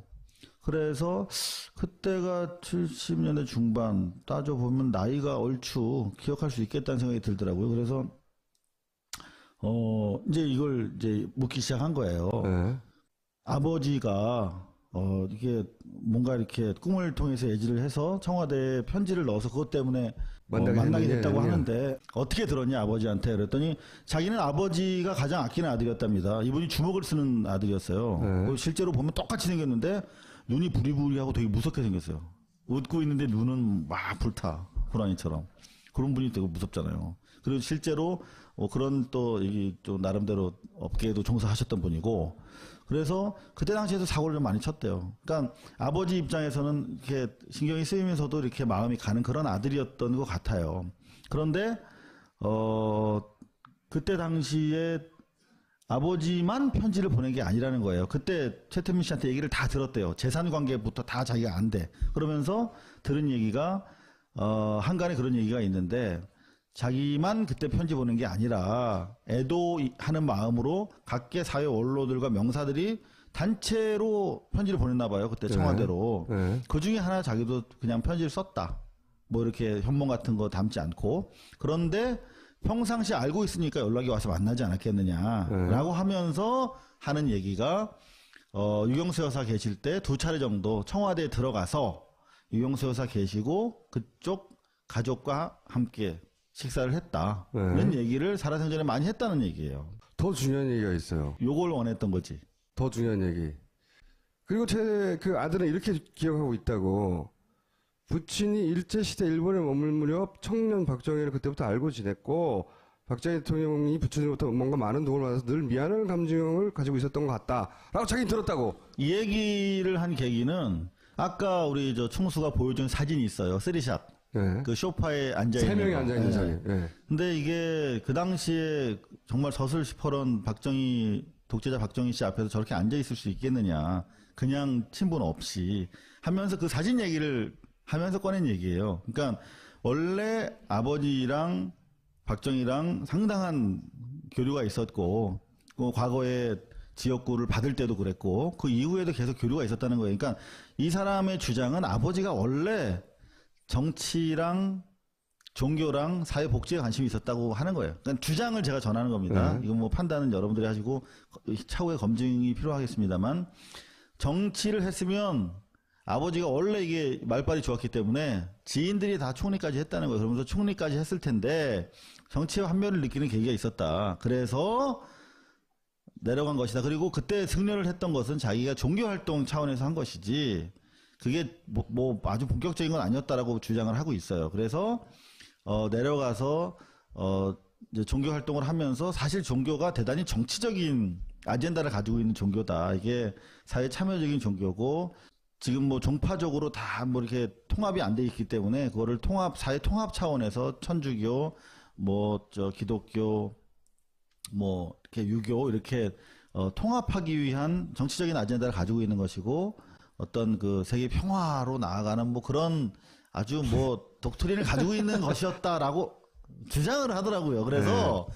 그래서 그때가 70년대 중반, 따져보면 나이가 얼추 기억할 수 있겠다는 생각이 들더라고요. 그래서 이제 이걸 이제 묻기 시작한 거예요.
네.
아버지가 이게 뭔가 이렇게 꿈을 통해서 예지를 해서 청와대에 편지를 넣어서 그것 때문에 만나게 됐다고 하는데 어떻게 들었냐 아버지한테. 그랬더니 자기는 아버지가 가장 아끼는 아들이었답니다. 이분이 주먹을 쓰는 아들이었어요. 실제로 보면 똑같이 생겼는데 눈이 부리부리하고 되게 무섭게 생겼어요. 웃고 있는데 눈은 막 불타, 호랑이처럼. 그런 분이 되게 무섭잖아요. 그리고 실제로 그런 또 나름대로 업계에도 종사하셨던 분이고, 그래서 그때 당시에도 사고를 좀 많이 쳤대요. 그러니까 아버지 입장에서는 이렇게 신경이 쓰이면서도 이렇게 마음이 가는 그런 아들이었던 것 같아요. 그런데 그때 당시에 아버지만 편지를 보낸 게 아니라는 거예요. 그때 최태민 씨한테 얘기를 다 들었대요. 재산 관계부터 다 자기가 안 돼. 그러면서 들은 얘기가 한간에 그런 얘기가 있는데, 자기만 그때 편지 보낸 게 아니라 애도하는 마음으로 각계 사회 원로들과 명사들이 단체로 편지를 보냈나 봐요. 그때 청와대로.
네.
그 중에 하나 자기도 그냥 편지를 썼다. 뭐 이렇게 현몽 같은 거 담지 않고. 그런데 평상시 알고 있으니까 연락이 와서 만나지 않았겠느냐라고 하면서 하는 얘기가 유경수 여사 계실 때 2차례 정도 청와대에 들어가서 유경수 여사 계시고 그쪽 가족과 함께 식사를 했다는 얘기를 살아생전에 많이 했다는 얘기예요.
더 중요한 얘기가 있어요.
요걸 원했던 거지.
더 중요한 얘기. 그리고 제 그 아들은 이렇게 기억하고 있다고. 부친이 일제시대 일본에 머물 무렵 청년 박정희를 그때부터 알고 지냈고 박정희 대통령이 부친으로부터 뭔가 많은 도움을 받아서 늘 미안한 감정을 가지고 있었던 것 같다. 라고 자기는 들었다고.
이 얘기를 한 계기는 아까 우리 저 충수가 보여준 사진이 있어요. 3샷.
네.
그 소파에 앉아있는
3명이
거.
앉아있는
예.
자리. 네.
근데 이게 그 당시에 정말 서슬시퍼런 독재자 박정희 씨 앞에서 저렇게 앉아있을 수 있겠느냐. 그냥 친분 없이 하면서 그 사진 얘기를 하면서 꺼낸 얘기예요. 그러니까 원래 아버지랑 박정희랑 상당한 교류가 있었고 과거에 지역구를 받을 때도 그랬고 그 이후에도 계속 교류가 있었다는 거예요. 그러니까 이 사람의 주장은 아버지가 원래 정치랑 종교랑 사회복지에 관심이 있었다고 하는 거예요. 그러니까 주장을 제가 전하는 겁니다. 이건 뭐 판단은 여러분들이 하시고 차후에 검증이 필요하겠습니다만 정치를 했으면 아버지가 원래 이게 말빨이 좋았기 때문에 지인들이 다 총리까지 했다는 거예요. 그러면서 총리까지 했을 텐데 정치의 환멸을 느끼는 계기가 있었다. 그래서 내려간 것이다. 그리고 그때 승려를 했던 것은 자기가 종교활동 차원에서 한 것이지 그게 뭐 아주 본격적인 건 아니었다라고 주장을 하고 있어요. 그래서 내려가서 이제 종교활동을 하면서 사실 종교가 대단히 정치적인 아젠다를 가지고 있는 종교다. 이게 사회 참여적인 종교고 지금 뭐 종파적으로 다 뭐 이렇게 통합이 안 돼 있기 때문에 그거를 사회 통합 차원에서 천주교, 기독교, 이렇게 유교 이렇게 통합하기 위한 정치적인 아젠다를 가지고 있는 것이고 어떤 그 세계 평화로 나아가는 뭐 그런 아주 독트린을 가지고 있는 것이었다라고 주장을 하더라고요. 그래서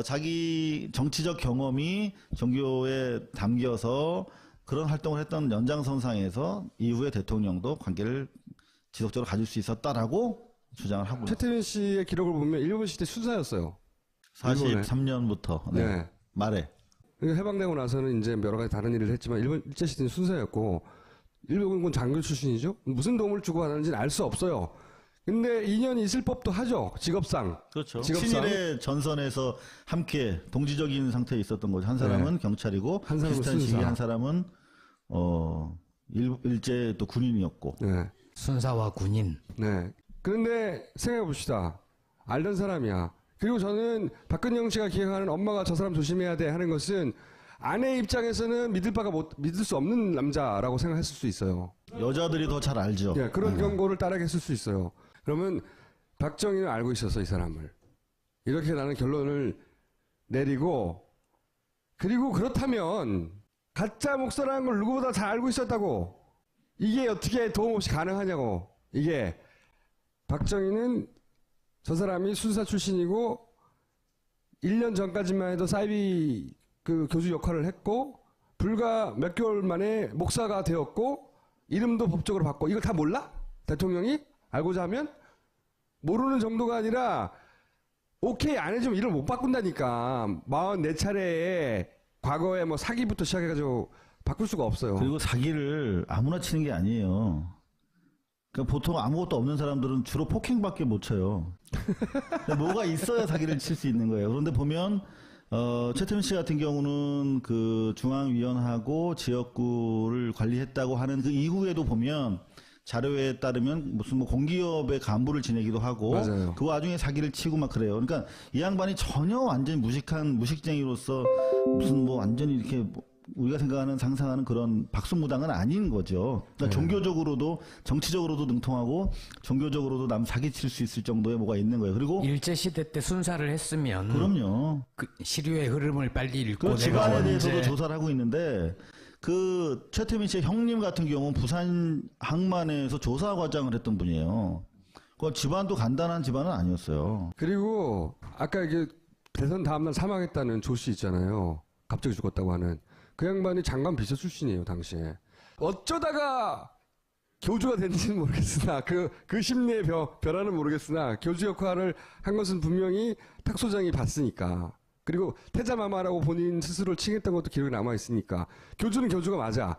자기 정치적 경험이 종교에 담겨서 그런 활동을 했던 연장선상에서 이후에 대통령도 관계를 지속적으로 가질 수 있었다라고 주장을 하고 있어요.
최태민 씨의 기록을 보면 일본 시대 수사였어요.
43년부터
네.
말에.
해방되고 나서는 이제 여러 가지 다른 일을 했지만 일본 일제시대는 순사였고 일본군 장교 출신이죠. 무슨 도움을 주고 받았는지는 알 수 없어요. 근데 인연이 있을 법도 하죠. 직업상.
그렇죠.
직업상.
친일의 전선에서 함께 동지적인 상태에 있었던 거죠. 한 사람은 경찰이고
한 사람은
비슷한 시기에
순사.
한 사람은 일제 또 군인이었고.
네.
순사와 군인.
네. 그런데 생각해 봅시다. 알던 사람이야. 그리고 저는 박근영 씨가 기억하는 엄마가 저 사람 조심해야 돼 하는 것은 아내 입장에서는 믿을 수 없는 남자라고 생각했을 수 있어요.
여자들이 더 잘 알죠.
예, 그런 경고를 따라했을 수 있어요. 그러면 박정희는 알고 있었어, 이 사람을. 이렇게 나는 결론을 내리고, 그리고 그렇다면 가짜 목사라는 걸 누구보다 잘 알고 있었다고. 이게 어떻게 도움 없이 가능하냐고. 이게 박정희는 저 사람이 수사 출신이고 1년 전까지만 해도 사이비 그 교주 역할을 했고 불과 몇 개월 만에 목사가 되었고 이름도 법적으로 바꿔. 이걸 다 몰라? 대통령이? 알고자 하면? 모르는 정도가 아니라 오케이 안 해주면 일을 못 바꾼다니까. 44차례에 과거에 뭐 사기부터 시작해가지고 바꿀 수가 없어요.
그리고 사기를 아무나 치는 게 아니에요. 그러니까 보통 아무것도 없는 사람들은 주로 폭행밖에 못 쳐요. 뭐가 있어야 사기를 칠 수 있는 거예요. 그런데 보면 최태민 씨 같은 경우는 그 중앙위원하고 지역구를 관리했다고 하는 그 이후에도 보면 자료에 따르면 무슨 뭐 공기업의 간부를 지내기도 하고
맞아요.
그 와중에 사기를 치고 막 그래요. 그러니까 이 양반이 전혀 완전히 무식쟁이로서 무슨 뭐 완전히 이렇게 우리가 생각하는 상상하는 그런 박수무당은 아닌 거죠. 그러니까 종교적으로도 정치적으로도 능통하고 종교적으로도 남 사기칠 수 있을 정도의 뭐가 있는 거예요. 그리고
일제시대 때 순사를 했으면
그럼요.
그 시류의 흐름을 빨리 읽고
그
내가
집안에 대해서도
언제
조사를 하고 있는데 그 최태민 씨의 형님 같은 경우는 부산 항만에서 조사 과장을 했던 분이에요. 그 집안도 간단한 집안은 아니었어요.
그리고 아까 이게 대선 다음날 사망했다는 조 씨 있잖아요. 갑자기 죽었다고 하는. 그 양반이 장관 비서 출신이에요, 당시에. 어쩌다가 교주가 됐는지는 모르겠으나 그 심리의 변화는 모르겠으나 교주 역할을 한 것은 분명히 탁 소장이 봤으니까. 그리고 태자마마라고 본인 스스로를 칭했던 것도 기록에 남아있으니까. 교주는 교주가 맞아.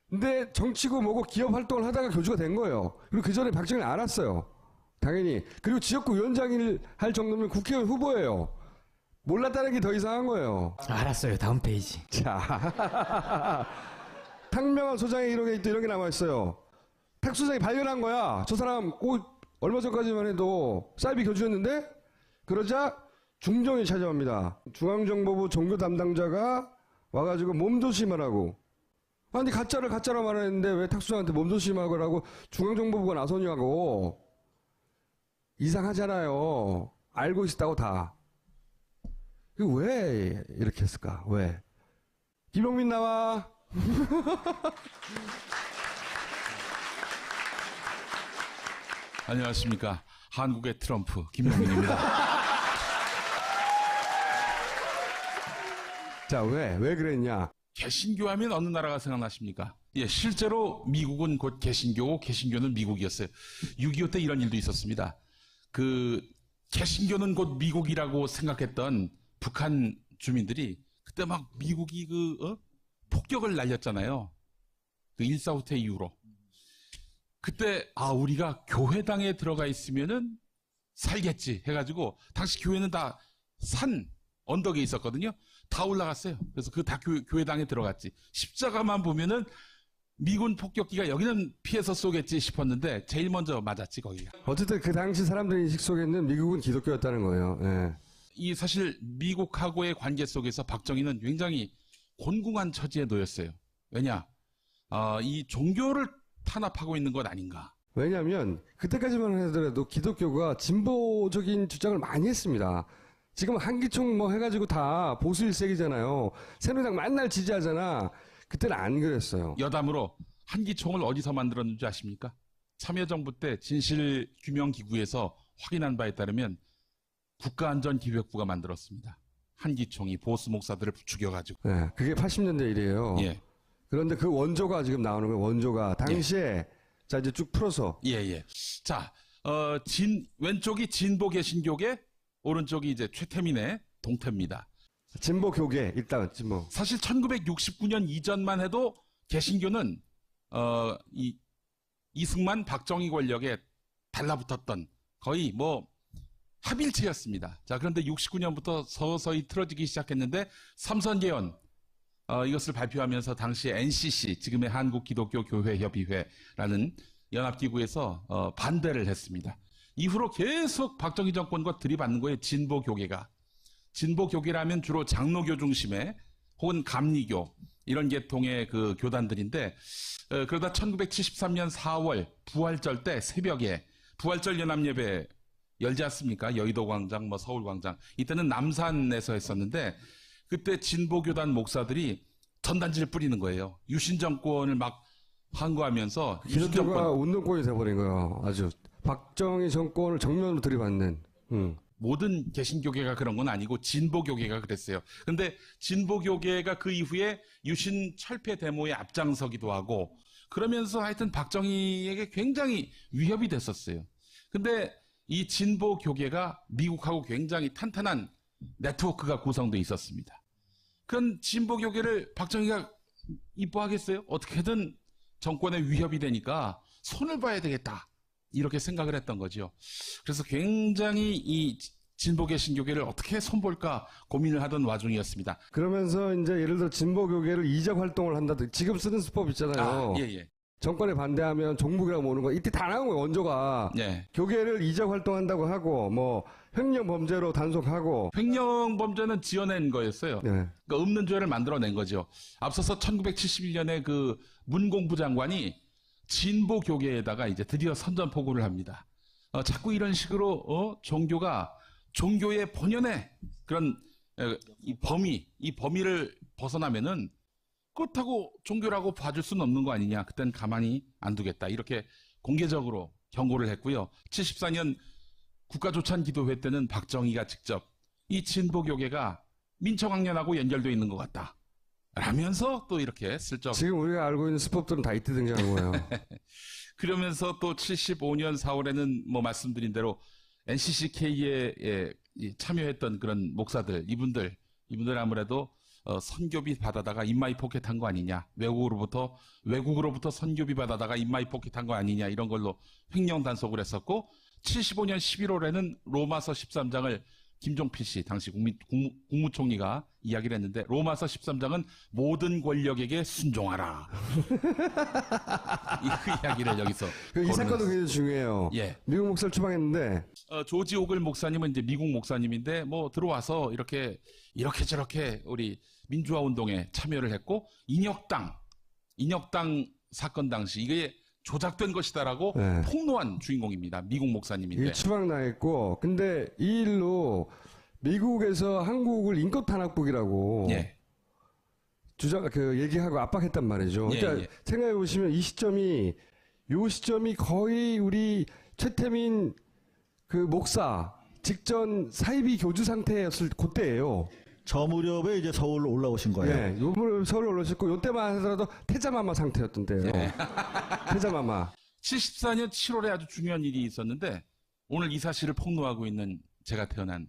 근데 정치고 뭐고 기업 활동을 하다가 교주가 된 거예요. 그리고 그 전에 박정희는 알았어요. 당연히. 그리고 지역구 위원장을 할 정도면 국회의원 후보예요. 몰랐다는 게 더 이상한 거예요.
알았어요. 다음 페이지.
자. 탁명한 소장의 기록에 또 이런 게 남아있어요. 탁 소장이 발견한 거야. 저 사람 얼마 전까지만 해도 사이비 교주였는데 그러자 중정이 찾아옵니다. 중앙정보부 종교 담당자가 와가지고 몸조심하라고. 아니 가짜를 가짜로 말했는데 왜 탁 소장한테 몸조심하라고 중앙정보부가 나서냐고. 이상하잖아요. 알고 있었다고 다. 이거 왜 이렇게 했을까? 왜? 김용민 나와.
안녕하십니까. 한국의 트럼프 김용민입니다.
자, 왜 그랬냐?
개신교 하면 어느 나라가 생각나십니까? 예, 실제로 미국은 곧 개신교고 개신교는 미국이었어요. 6.25 때 이런 일도 있었습니다. 개신교는 곧 미국이라고 생각했던 북한 주민들이 그때 막 미국이 폭격을 날렸잖아요. 1.4 때 이후로. 그때 우리가 교회당에 들어가 있으면은 살겠지 해가지고 당시 교회는 다 산 언덕에 있었거든요. 다 올라갔어요. 그래서 다 교회당에 들어갔지. 십자가만 보면은 미군 폭격기가 여기는 피해서 쏘겠지 싶었는데 제일 먼저 맞았지 거기가.
어쨌든 그 당시 사람들 인식 속에는 미국은 기독교였다는 거예요. 예.
이 사실 미국하고의 관계 속에서 박정희는 굉장히 곤궁한 처지에 놓였어요. 왜냐? 이 종교를 탄압하고 있는 것 아닌가.
왜냐하면 그때까지만 하더라도 기독교가 진보적인 주장을 많이 했습니다. 지금 한기총 뭐 해가지고 다 보수 일색이잖아요. 새누리당 맨날 지지하잖아. 그때는 안 그랬어요.
여담으로 한기총을 어디서 만들었는지 아십니까? 참여정부 때 진실규명기구에서 확인한 바에 따르면 국가안전기획부가 만들었습니다. 한기총이 보수 목사들을 죽여가지고.
네, 그게 80년대 일이에요.
예.
그런데 그 원조가 지금 나오는 거예요. 원조가 당시에
예.
자 이제 쭉 풀어서
예. 자, 왼쪽이 진보 개신교계, 오른쪽이 이제 최태민의 동태입니다.
진보 교계 일단 진보.
사실 1969년 이전만 해도 개신교는 이승만, 박정희 권력에 달라붙었던 거의 뭐 합일체였습니다. 자, 그런데 69년부터 서서히 틀어지기 시작했는데 삼선개헌 이것을 발표하면서 당시 NCC, 지금의 한국기독교교회협의회라는 연합기구에서 반대를 했습니다. 이후로 계속 박정희 정권과 들이받는 거예요. 진보교계가. 진보교계라면 주로 장로교 중심의 혹은 감리교 이런 계통의 그 교단들인데 그러다 1973년 4월 부활절 때 새벽에 부활절 연합예배 열지 않습니까? 여의도 광장, 뭐 서울 광장. 이때는 남산에서 했었는데 그때 진보교단 목사들이 전단지를 뿌리는 거예요. 유신 정권을 막 항거하면서 유신
기독교가
정권
운동권이 돼버린 거예요. 아주 박정희 정권을 정면으로 들이받는.
모든 개신교계가 그런 건 아니고 진보교계가 그랬어요. 근데 진보교계가 그 이후에 유신 철폐 데모에 앞장서기도 하고 그러면서 하여튼 박정희에게 굉장히 위협이 됐었어요. 근데 이 진보교계가 미국하고 굉장히 탄탄한 네트워크가 구성되어 있었습니다. 그런 진보교계를 박정희가 이뻐하겠어요? 어떻게든 정권에 위협이 되니까 손을 봐야 되겠다. 이렇게 생각을 했던 거죠. 그래서 굉장히 이 진보 개신교계를 어떻게 손볼까 고민을 하던 와중이었습니다.
그러면서 이제 예를 들어 진보 교계를 이적 활동을 한다든지 지금 쓰는 수법 있잖아요.
예.
정권에 반대하면 종북이라고 모는 거 이때 다 나온 거예요. 원조가.
예.
교계를 이적 활동한다고 하고 뭐 횡령 범죄로 단속하고.
횡령 범죄는 지어낸 거였어요.
네.
그러니까 없는 죄를 만들어낸 거죠. 앞서서 1971년에 그 문공부 장관이 진보 교계에다가 이제 드디어 선전포고를 합니다. 자꾸 이런 식으로 종교의 본연의 그런 이 범위를 벗어나면은 그렇다고 종교라고 봐줄 수는 없는 거 아니냐. 그땐 가만히 안 두겠다. 이렇게 공개적으로 경고를 했고요. 74년 국가조찬기도회 때는 박정희가 직접 이 진보 교계가 민청학년하고 연결되어 있는 것 같다. 라면서 또 이렇게 슬쩍
지금 우리가 알고 있는 수법들은 다 이때 등장한 거예요.
그러면서 또 75년 4월에는 뭐 말씀드린 대로 NCCK에 참여했던 그런 목사들, 이분들 아무래도 선교비 받아다가 인마이 포켓한 거 아니냐, 외국으로부터 선교비 받아다가 인마이 포켓한 거 아니냐, 이런 걸로 횡령 단속을 했었고, 75년 11월에는 로마서 13장을 김종필 씨, 당시 국무총리가 이야기를 했는데, 로마서 13장은 모든 권력에게 순종하라. 이 이야기를 여기서.
이 사건도 굉장히 중요해요.
예.
미국 목사를 추방했는데
조지 오글 목사님은 이제 미국 목사님인데, 뭐 들어와서 이렇게 저렇게 우리 민주화 운동에 참여를 했고, 인혁당 사건 당시 이게 조작된 것이다라고
네.
폭로한 주인공입니다. 미국 목사님인데.
이 추방당했고, 근데 이 일로 미국에서 한국을 인권 탄압국이라고
예.
얘기하고 압박했단 말이죠.
예,
그러니까
예.
생각해 보시면 요 시점이 거의 우리 최태민 그 목사 직전 사이비 교주 상태였을 그때예요.
저 무렵에 이제 서울로 올라오신 거예요.
예, 요번에 서울 올라오셨고 요때만 하더라도 태자마마 상태였던데요.
예.
태자마마.
74년 7월에 아주 중요한 일이 있었는데, 오늘 이 사실을 폭로하고 있는 제가 태어난.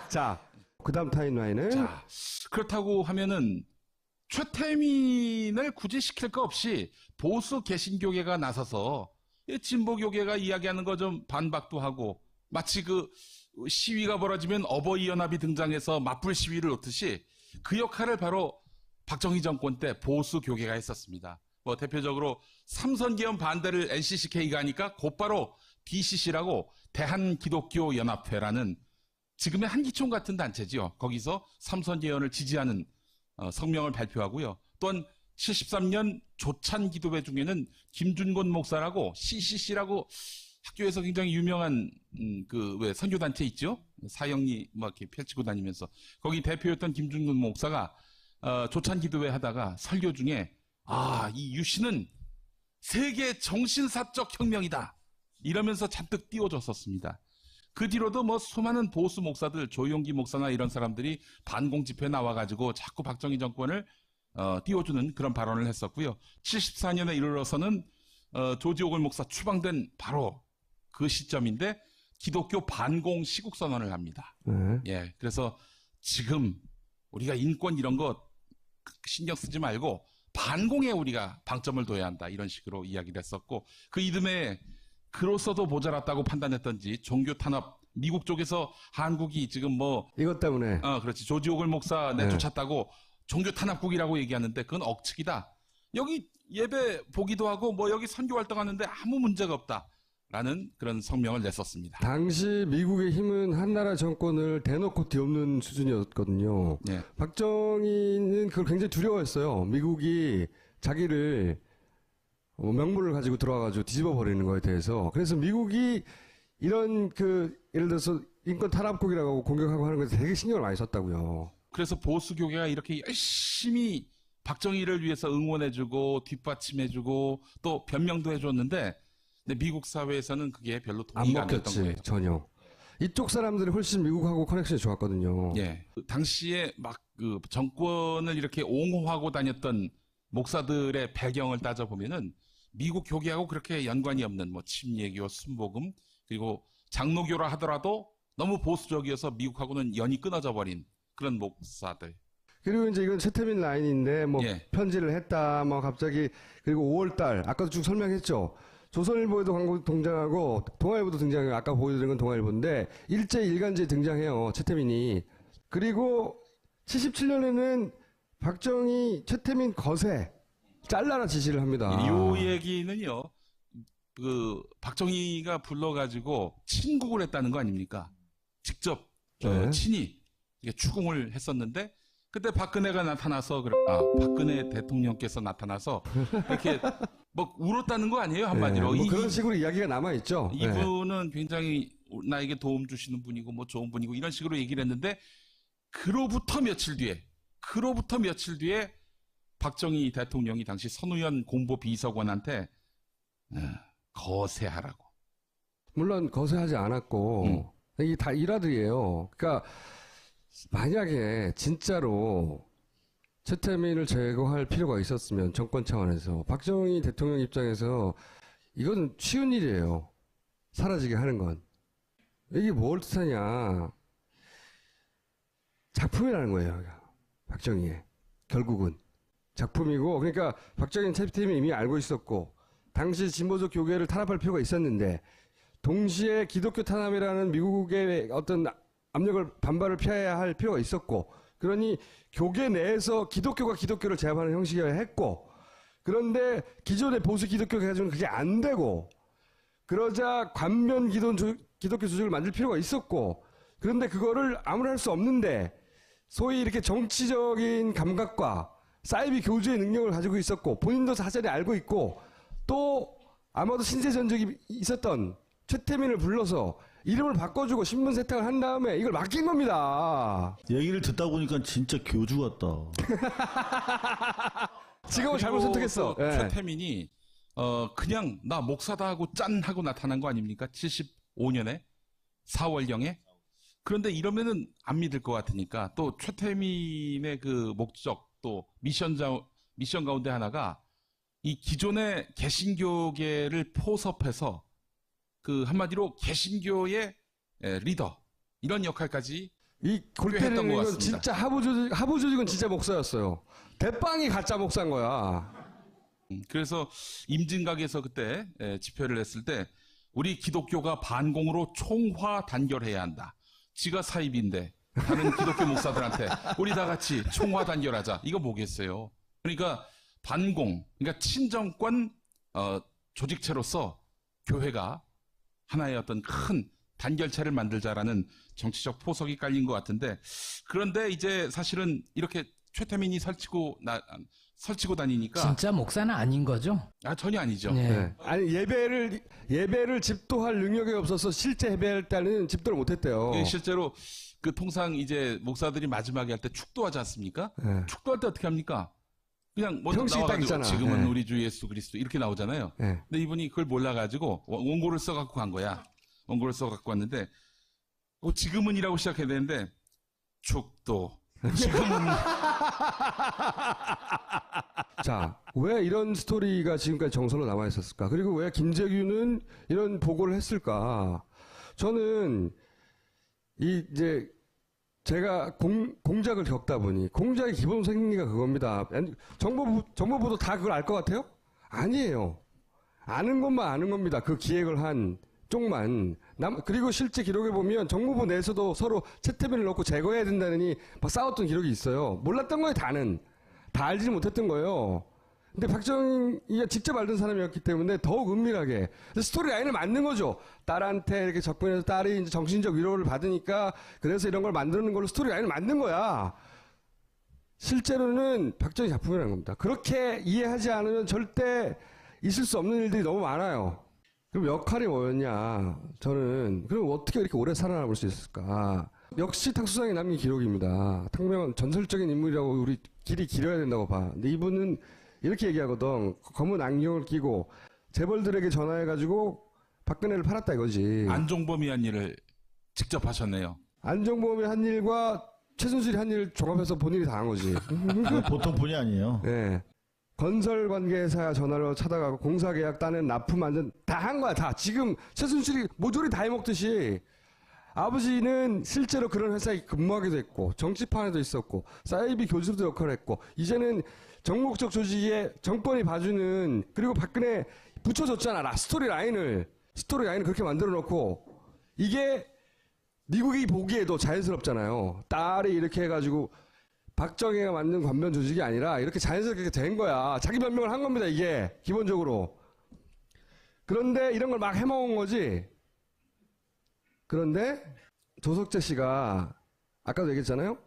자, 그다음 타임라인은
자, 그렇다고 하면은 최태민을 굳이 시킬 거 없이 보수 개신교계가 나서서 이 진보교계가 이야기하는 거 좀 반박도 하고, 마치 그 시위가 벌어지면 어버이 연합이 등장해서 맞불 시위를 놓듯이 그 역할을 바로 박정희 정권 때 보수 교계가 했었습니다. 뭐 대표적으로 삼선개헌 반대를 NCCK가 하니까 곧바로 DCC라고 대한기독교연합회라는 지금의 한기총 같은 단체지요. 거기서 삼선개헌을 지지하는 성명을 발표하고요. 또한 73년 조찬기도회 중에는 김준곤 목사라고 CCC라고 학교에서 굉장히 유명한 왜 선교단체 있죠? 사형리 뭐 이렇게 펼치고 다니면서 거기 대표였던 김준곤 목사가 조찬기도회 하다가 설교 중에 이 유신은 세계 정신사적 혁명이다 이러면서 잔뜩 띄워줬었습니다. 그 뒤로도 뭐 수많은 보수 목사들, 조용기 목사나 이런 사람들이 반공 집회에 나와가지고 자꾸 박정희 정권을 띄워주는 그런 발언을 했었고요. 74년에 이르러서는 조지 오글 목사 추방된 바로 그 시점인데 기독교 반공 시국 선언을 합니다.
네.
예, 그래서 지금 우리가 인권 이런 거 신경 쓰지 말고 반공에 우리가 방점을 둬야 한다 이런 식으로 이야기를 했었고, 그 이듬해 그로서도 모자랐다고 판단했던지 종교 탄압, 미국 쪽에서 한국이 지금 뭐
이것 때문에
그렇지, 조지 오글 목사
네.
내쫓았다고 종교 탄압국이라고 얘기하는데 그건 억측이다. 여기 예배 보기도 하고 뭐 여기 선교 활동하는데 아무 문제가 없다라는 그런 성명을 냈었습니다.
당시 미국의 힘은 한나라 정권을 대놓고 뒤엎는 수준이었거든요.
네.
박정희는 그걸 굉장히 두려워했어요. 미국이 자기를 명분을 가지고 들어와가지고 뒤집어 버리는 거에 대해서. 그래서 미국이 이런 예를 들어서 인권 탄압국이라고 공격하고 하는 것에 되게 신경을 많이 썼다고요.
그래서 보수교계가 이렇게 열심히 박정희를 위해서 응원해주고 뒷받침해주고 또 변명도 해줬는데, 근데 미국 사회에서는 그게 별로
안
동의가 안 됐던
먹혔지
거예요.
전혀. 이쪽 사람들이 훨씬 미국하고 커넥션이 좋았거든요.
예, 당시에 막 그 정권을 이렇게 옹호하고 다녔던 목사들의 배경을 따져보면은 미국 교계하고 그렇게 연관이 없는 뭐 침례교, 순복음, 그리고 장로교라 하더라도 너무 보수적이어서 미국하고는 연이 끊어져 버린 그런 목사들.
그리고 이제 이건 최태민 라인인데 뭐
예.
편지를 했다 뭐 갑자기. 그리고 5월달 아까도 쭉 설명했죠. 조선일보에도 광고 등장하고 동아일보도 등장해요. 아까 보여드린 건 동아일보인데 일제 일간지에 등장해요, 최태민이. 그리고 77년에는 박정희 최태민 거세 잘라라 지시를 합니다.
이 얘기는요, 박정희가 불러가지고 친국을 했다는 거 아닙니까? 직접
네.
친히 이게 추궁을 했었는데, 그때 박근혜가 나타나서 박근혜 대통령께서 나타나서 이렇게 뭐 울었다는 거 아니에요, 한마디로.
뭐 그런 식으로 이야기가 남아있죠.
이분은 굉장히 나에게 도움 주시는 분이고 뭐 좋은 분이고 이런 식으로 얘기를 했는데, 그로부터 며칠 뒤에 박정희 대통령이 당시 선우연 공보 비서관한테 거세하라고.
물론 거세하지 않았고 이게 다 일화들이에요. 그러니까 만약에 진짜로 최태민을 제거할 필요가 있었으면 정권 차원에서 박정희 대통령 입장에서 이건 쉬운 일이에요. 사라지게 하는 건. 이게 뭘 뜻하냐. 작품이라는 거예요. 박정희의. 결국은. 작품이고 그러니까 박정희 최태민이 이미 알고 있었고 당시 진보적 교계를 탄압할 필요가 있었는데 동시에 기독교 탄압이라는 미국의 어떤 압력을 반발을 피해야 할 필요가 있었고 그러니 교계 내에서 기독교가 기독교를 제압하는 형식이어야 했고 그런데 기존의 보수 기독교가 가지고는 그게 안 되고 그러자 관면 기독교 조직을 만들 필요가 있었고 그런데 그거를 아무나 할 수 없는데 소위 이렇게 정치적인 감각과 사이비 교주의 능력을 가지고 있었고 본인도 사전에 알고 있고 또 아마도 신세 전적이 있었던 최태민을 불러서 이름을 바꿔주고 신분 세탁을 한 다음에 이걸 맡긴 겁니다.
얘기를 듣다 보니까 진짜 교주 같다.
지금은 잘못 선택했어.
또
예.
최태민이 그냥 나 목사다 하고 짠 하고 나타난 거 아닙니까? 75년에 4월경에. 그런데 이러면은 안 믿을 것 같으니까 또 최태민의 그 목적 또 미션 가운데 하나가 이 기존의 개신교계를 포섭해서 그 한마디로 개신교의 리더 이런 역할까지
이 골
꽤 했던
때리는
것
건
같습니다.
진짜 하부 조직은 진짜 목사였어요. 대빵이 가짜 목사인 거야.
그래서 임진각에서 그때 집회를 했을 때 우리 기독교가 반공으로 총화 단결해야 한다. 지가 사입인데 다른 기독교 목사들한테 우리 다 같이 총화 단결하자. 이거 뭐겠어요. 그러니까 반공, 그러니까 친정권 조직체로서 교회가 하나의 어떤 큰 단결체를 만들자라는 정치적 포석이 깔린 것 같은데 그런데 이제 사실은 이렇게 최태민이 설치고 다니니까
진짜 목사는 아닌 거죠?
전혀 아니죠.
네.
네. 아니 예배를 집도할 능력이 없어서 실제 예배할 때는 집도를 못했대요.
예, 실제로 그 통상 이제 목사들이 마지막에 할 때 축도하지 않습니까?
네.
축도할 때 어떻게 합니까? 그냥 먼저
형식이 딱
나와가지고
있잖아.
지금은
네.
우리 주 예수 그리스도 이렇게 나오잖아요.
네.
근데 이분이 그걸 몰라가지고 원고를 써갖고 간 거야. 원고를 써갖고 왔는데 지금은이라고 시작해야 되는데 축도 지금은
자, 왜 이런 스토리가 지금까지 정설로 남아 있었을까? 그리고 왜 김재규는 이런 보고를 했을까? 저는 이제 제가 공작을 겪다 보니 공작의 기본 생리가 그겁니다. 정보부도 다 그걸 알 것 같아요? 아니에요. 아는 것만 아는 겁니다. 그 기획을 한 쪽만. 그리고 실제 기록에 보면 정보부 내에서도 서로 채태민을 넣고 제거해야 된다느니 막 싸웠던 기록이 있어요. 몰랐던 거예요, 다는. 다 알지 못했던 거예요. 근데 박정희가 직접 알던 사람이었기 때문에 더욱 은밀하게 스토리 라인을 만든 거죠. 딸한테 이렇게 접근해서 딸이 이제 정신적 위로를 받으니까 그래서 이런 걸 만드는 걸로 스토리 라인을 만든 거야. 실제로는 박정희 작품이라는 겁니다. 그렇게 이해하지 않으면 절대 있을 수 없는 일들이 너무 많아요. 그럼 역할이 뭐였냐? 저는 그럼 어떻게 이렇게 오래 살아남을 수 있을까? 역시 탁수장이 남긴 기록입니다. 탕명은 전설적인 인물이라고 우리 길이 길어야 된다고 봐. 근데 이분은 이렇게 얘기하거든. 검은 안경을 끼고 재벌들에게 전화해가지고 박근혜를 팔았다 이거지.
안종범이 한 일을 직접 하셨네요.
안정범이 한 일과 최순실이 한 일 종합해서 본인이 다 한 거지.
보통 분이 아니에요.
네. 건설 관계사 전화로 찾아가고 공사 계약 따낸 납품 안전 다 한 거야 다. 지금 최순실이 모조리 다 해먹듯이 아버지는 실제로 그런 회사에 근무하기도 했고 정치판에도 있었고 사이비 교수도 역할을 했고 이제는 정목적 조직에 정권이 봐주는 그리고 박근혜 붙여줬잖아 스토리 라인을 그렇게 만들어 놓고 이게 미국이 보기에도 자연스럽잖아요. 딸이 이렇게 해가지고 박정희가 만든 관변 조직이 아니라 이렇게 자연스럽게 된 거야. 자기 변명을 한 겁니다, 이게. 기본적으로. 그런데 이런 걸 막 해먹은 거지. 그런데 조석재 씨가 아까도 얘기했잖아요.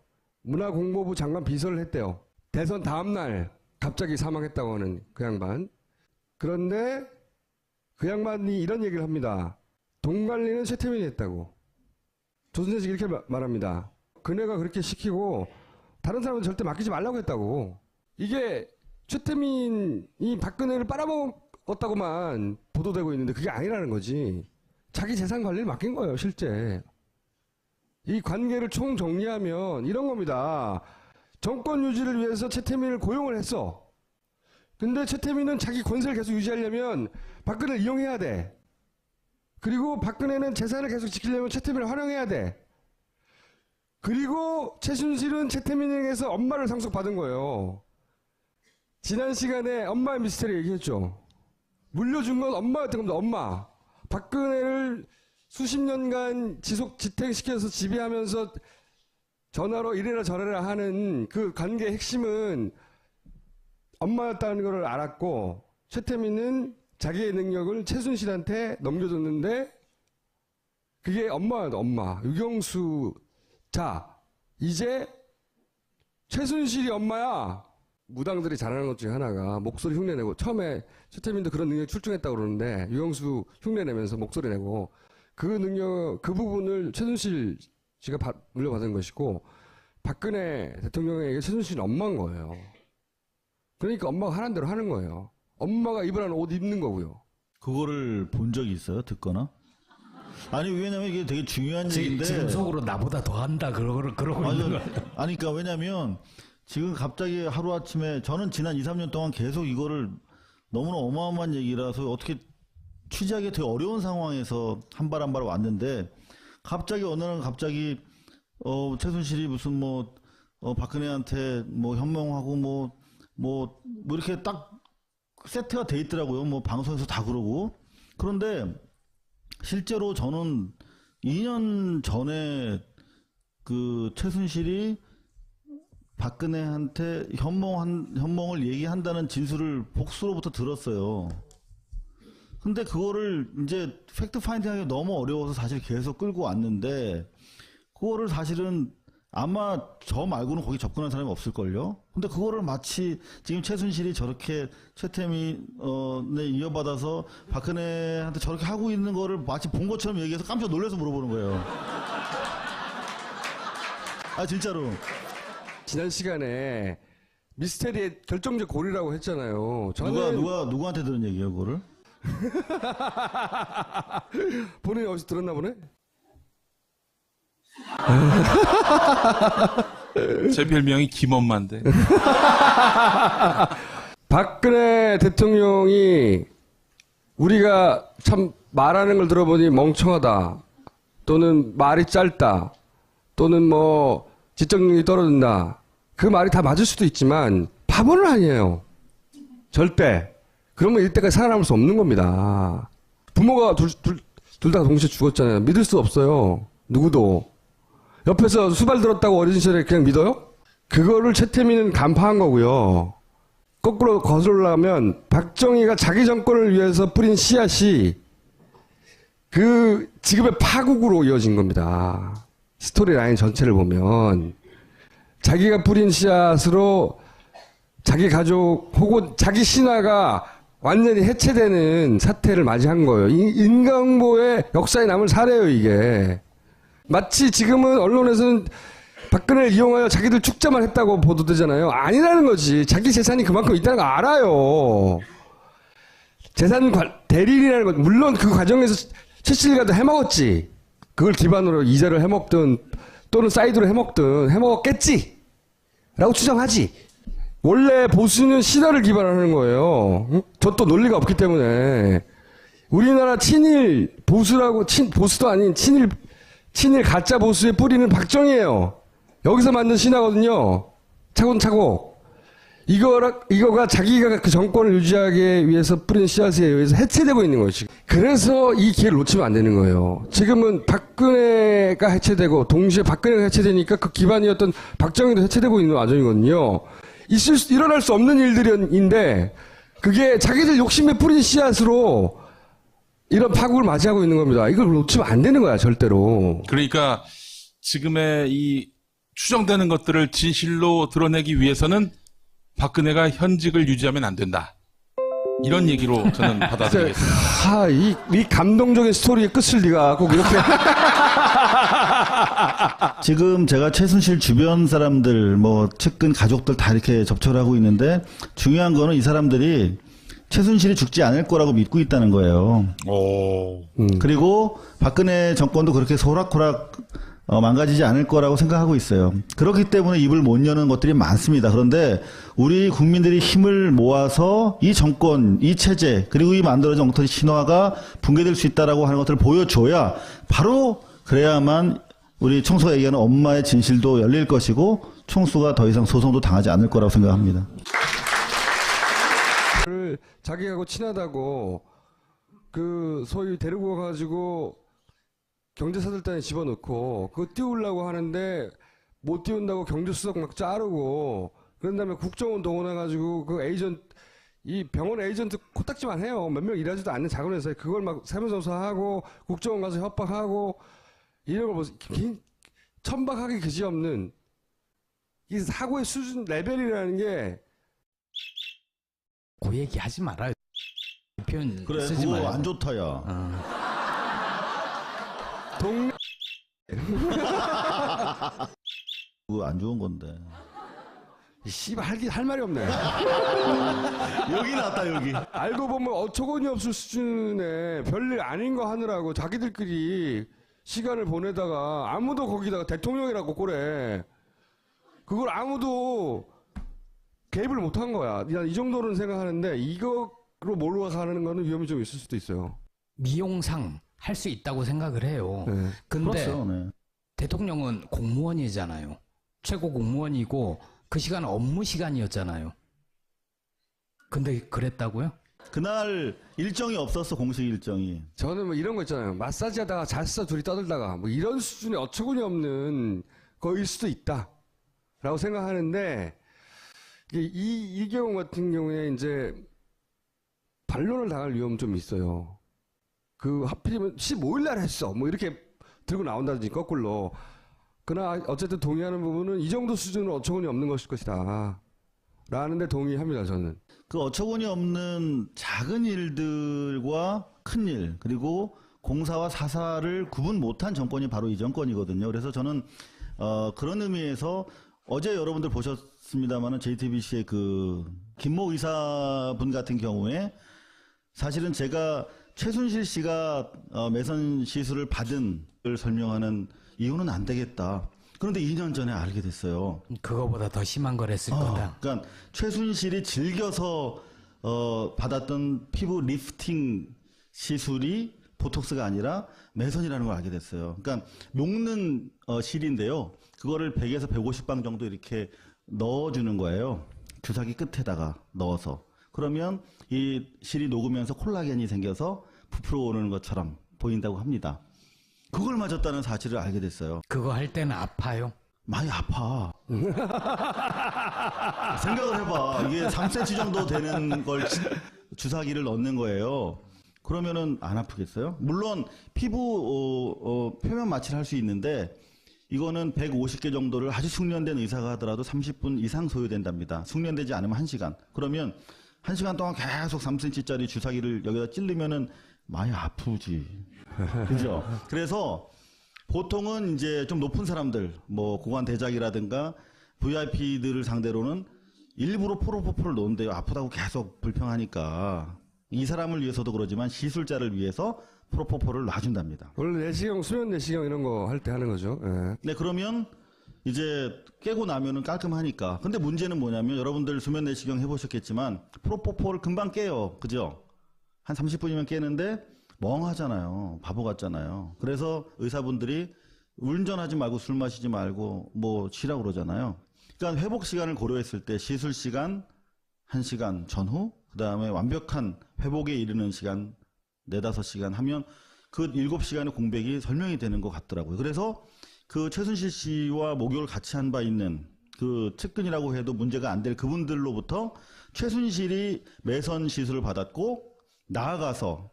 문화공보부 장관 비서를 했대요. 대선 다음날 갑자기 사망했다고 하는 그 양반. 그런데 그 양반이 이런 얘기를 합니다. 돈 관리는 최태민이 했다고. 조선재 씨 이렇게 말합니다. 그네가 그렇게 시키고 다른 사람은 절대 맡기지 말라고 했다고. 이게 최태민이 박근혜를 빨아먹었다고만 보도되고 있는데 그게 아니라는 거지. 자기 재산 관리를 맡긴 거예요, 실제. 이 관계를 총 정리하면 이런 겁니다. 정권 유지를 위해서 최태민을 고용을 했어. 근데 최태민은 자기 권세를 계속 유지하려면 박근혜를 이용해야 돼. 그리고 박근혜는 재산을 계속 지키려면 최태민을 활용해야 돼. 그리고 최순실은 최태민에게서 엄마를 상속받은 거예요. 지난 시간에 엄마의 미스터리 얘기했죠. 물려준 건 엄마였던 겁니다. 엄마. 박근혜를 수십 년간 지탱시켜서 지배하면서 전화로 이래라 저래라 하는 그 관계의 핵심은 엄마였다는 걸 알았고, 최태민은 자기의 능력을 최순실한테 넘겨줬는데 그게 엄마였다. 엄마. 유경수. 자, 이제 최순실이 엄마야. 무당들이 잘하는 것 중에 하나가 목소리 흉내내고, 처음에 최태민도 그런 능력이 출중했다고 그러는데 유경수 흉내내면서 목소리 내고, 그 능력, 그 부분을 최순실 씨가 물려받은 것이고, 박근혜 대통령에게 최순실은 엄마인 거예요. 그러니까 엄마가 하는 대로 하는 거예요. 엄마가 입으라는 옷 입는 거고요.
그거를 본 적이 있어요? 듣거나? 아니, 왜냐면 이게 되게 중요한 얘기인데.
지금 속으로 나보다 더 한다 그러고 있는 거예요.
아니, 그러니까 왜냐면 지금 갑자기 하루아침에, 저는 지난 2, 3년 동안 계속 이거를 너무나 어마어마한 얘기라서 어떻게 취재하기 되게 어려운 상황에서 한 발 한 발 왔는데, 갑자기 어느 날 갑자기 최순실이 무슨 박근혜한테 현명하고 이렇게 딱 세트가 돼 있더라고요. 방송에서 다 그러고. 그런데 실제로 저는 2년 전에 그 최순실이 박근혜한테 현몽을 얘기한다는 진술을 복수로부터 들었어요. 근데 그거를 이제 팩트 파인딩하기 너무 어려워서 사실 계속 끌고 왔는데, 그거를 사실은 아마 저 말고는 거기 접근한 사람이 없을걸요? 근데 그거를 마치 지금 최순실이 저렇게 최태민에 이어받아서 박근혜한테 저렇게 하고 있는 거를 마치 본 것처럼 얘기해서 깜짝 놀라서 물어보는 거예요. 아, 진짜로.
지난 시간에 미스테리의 결정적 고리라고 했잖아요. 저는
누구한테 들은 얘기예요, 그거를?
본인이 어디서 들었나 보네?
제 별명이 김엄마인데.
박근혜 대통령이 우리가 참 말하는 걸 들어보니 멍청하다, 또는 말이 짧다, 또는 지적력이 떨어진다, 그 말이 다 맞을 수도 있지만 바보는 아니에요. 절대. 그러면 이때까지 살아남을 수 없는 겁니다. 부모가 둘 다 동시에 죽었잖아요. 믿을 수 없어요. 누구도. 옆에서 수발 들었다고 어린 시절에 그냥 믿어요? 그거를 최태민은 간파한 거고요. 거꾸로 거슬러면 박정희가 자기 정권을 위해서 뿌린 씨앗이 그 지금의 파국으로 이어진 겁니다. 스토리 라인 전체를 보면 자기가 뿌린 씨앗으로 자기 가족 혹은 자기 신화가 완전히 해체되는 사태를 맞이한 거예요. 인간보의 역사에 남은 사례예요, 이게. 마치 지금은 언론에서는 박근혜를 이용하여 자기들 축자만 했다고 보도되잖아요. 아니라는 거지. 자기 재산이 그만큼 있다는 거 알아요. 재산 대리인이라는 것, 물론 그 과정에서 최씨가도 해먹었지. 그걸 기반으로 이자를 해먹든 또는 사이드로 해먹든 해먹었겠지 라고 추정하지. 원래 보수는 신화를 기반하는 거예요. 응? 저 또 논리가 없기 때문에. 우리나라 친일 보수라고, 보수도 아닌 친일 가짜 보수의 뿌리는 박정희예요. 여기서 만든 신화거든요. 차곡차곡. 이거가 자기가 그 정권을 유지하기 위해서 뿌린 씨앗에 의해서 해체되고 있는 것이. 그래서 이 기회를 놓치면 안 되는 거예요. 지금은 박근혜가 해체되고 동시에 박근혜가 해체되니까 그 기반이었던 박정희도 해체되고 있는 와중이거든요. 일어날 수 없는 일들인데 그게 자기들 욕심에 뿌린 씨앗으로 이런 파국을 맞이하고 있는 겁니다. 이걸 놓치면 안 되는 거야, 절대로.
그러니까 지금의 이 추정되는 것들을 진실로 드러내기 위해서는 박근혜가 현직을 유지하면 안 된다. 이런 얘기로 저는 받아들이겠습니다.
이 감동적인 스토리의 끝을 네가 꼭 이렇게.
지금 제가 최순실 주변 사람들, 측근 가족들 다 이렇게 접촉을 하고 있는데, 중요한 거는 이 사람들이 최순실이 죽지 않을 거라고 믿고 있다는 거예요.
오.
그리고 박근혜 정권도 그렇게 소락호락 망가지지 않을 거라고 생각하고 있어요. 그렇기 때문에 입을 못 여는 것들이 많습니다. 그런데 우리 국민들이 힘을 모아서 이 정권, 이 체제, 그리고 이 만들어진 엉터리 신화가 붕괴될 수 있다라고 하는 것들을 보여줘야 바로 그래야만 우리 총수가 얘기하는 엄마의 진실도 열릴 것이고 총수가 더 이상 소송도 당하지 않을 거라고 생각합니다.
자기하고 친하다고 그 소위 데리고 가가지고 경제사들단에 집어넣고 그거 띄우려고 하는데 못 띄운다고 경제수석 막 자르고 그런 다음에 국정원 동원해가지고 그 에이전트 이 병원 에이전트 코딱지만 해요. 몇 명 일하지도 않는 작은 회사에 그걸 막 세무조사하고 국정원 가서 협박하고 이런 걸 보세요. 천박하기 그지없는 이 사고의 수준 레벨이라는 게
그 얘기 하지 말아요. 표현
그래,
쓰지
그거
말고.
안 좋다, 야.
동네
그거 안 좋은 건데.
씨발 할 말이 없네.
여기 나왔다, 여기.
알고 보면 어처구니 없을 수준의 별일 아닌 거 하느라고 자기들끼리 시간을 보내다가 아무도 거기다가 대통령이라고 꼴해. 그걸 아무도 개입을 못한 거야. 난 이 정도는 생각하는데 이거로 몰아가는 거는 위험이 좀 있을 수도 있어요.
미용상 할 수 있다고 생각을 해요.
네.
근데
그렇죠, 네.
대통령은 공무원이잖아요. 최고 공무원이고 그 시간은 업무 시간이었잖아요. 근데 그랬다고요?
그날 일정이 없었어, 공식 일정이.
저는 뭐 이런 거 있잖아요. 마사지 하다가 잤어, 둘이 떠들다가. 뭐 이런 수준의 어처구니 없는 거일 수도 있다. 라고 생각하는데, 이 경우 같은 경우에 이제 반론을 당할 위험은 좀 있어요. 그 하필이면 15일 날 했어. 뭐 이렇게 들고 나온다든지 거꾸로. 그러나 어쨌든 동의하는 부분은 이 정도 수준은 어처구니 없는 것일 것이다. 라는데 동의합니다, 저는.
그 어처구니 없는 작은 일들과 큰 일, 그리고 공사와 사사를 구분 못한 정권이 바로 이 정권이거든요. 그래서 저는 그런 의미에서 어제 여러분들 보셨습니다마는 JTBC의 그 김모 의사분 같은 경우에 사실은 제가 최순실 씨가 매선 시술을 받은 걸 설명하는 이유는 안 되겠다. 그런데 2년 전에 알게 됐어요.
그거보다 더 심한 걸 했을 거다.
그러니까 최순실이 즐겨서 받았던 피부 리프팅 시술이 보톡스가 아니라 매선이라는 걸 알게 됐어요. 그러니까 녹는 실인데요. 그거를 100에서 150방 정도 이렇게 넣어주는 거예요. 주사기 끝에다가 넣어서. 그러면 이 실이 녹으면서 콜라겐이 생겨서 부풀어 오르는 것처럼 보인다고 합니다. 그걸 맞았다는 사실을 알게 됐어요.
그거 할 때는 아파요.
많이 아파. 생각을 해봐. 이게 3cm 정도 되는 걸 주사기를 넣는 거예요. 그러면은 안 아프겠어요? 물론 피부 표면 마취를 할 수 있는데 이거는 150개 정도를 아주 숙련된 의사가 하더라도 30분 이상 소요된답니다. 숙련되지 않으면 1시간. 그러면 1시간 동안 계속 3cm짜리 주사기를 여기다 찔르면은 많이 아프지. 그죠? 그래서 보통은 이제 좀 높은 사람들, 뭐 고관 대작이라든가 VIP들을 상대로는 일부러 프로포폴을 놓은데요. 아프다고 계속 불평하니까 이 사람을 위해서도 그러지만 시술자를 위해서 프로포폴을 놔준답니다.
원래 내시경, 수면 내시경 이런 거 할 때 하는 거죠. 예.
네, 그러면 이제 깨고 나면은 깔끔하니까. 근데 문제는 뭐냐면 여러분들 수면 내시경 해보셨겠지만 프로포폴 금방 깨요. 그죠? 한 30분이면 깨는데 멍하잖아요. 바보 같잖아요. 그래서 의사분들이 운전하지 말고 술 마시지 말고 뭐 쉬라고 그러잖아요. 그러니까 회복 시간을 고려했을 때 시술 시간 1시간 전후, 그 다음에 완벽한 회복에 이르는 시간 4-5시간 하면 그 7시간의 공백이 설명이 되는 것 같더라고요. 그래서 그 최순실 씨와 목욕을 같이 한 바 있는 그 측근이라고 해도 문제가 안 될 그분들로부터 최순실이 매선 시술을 받았고 나아가서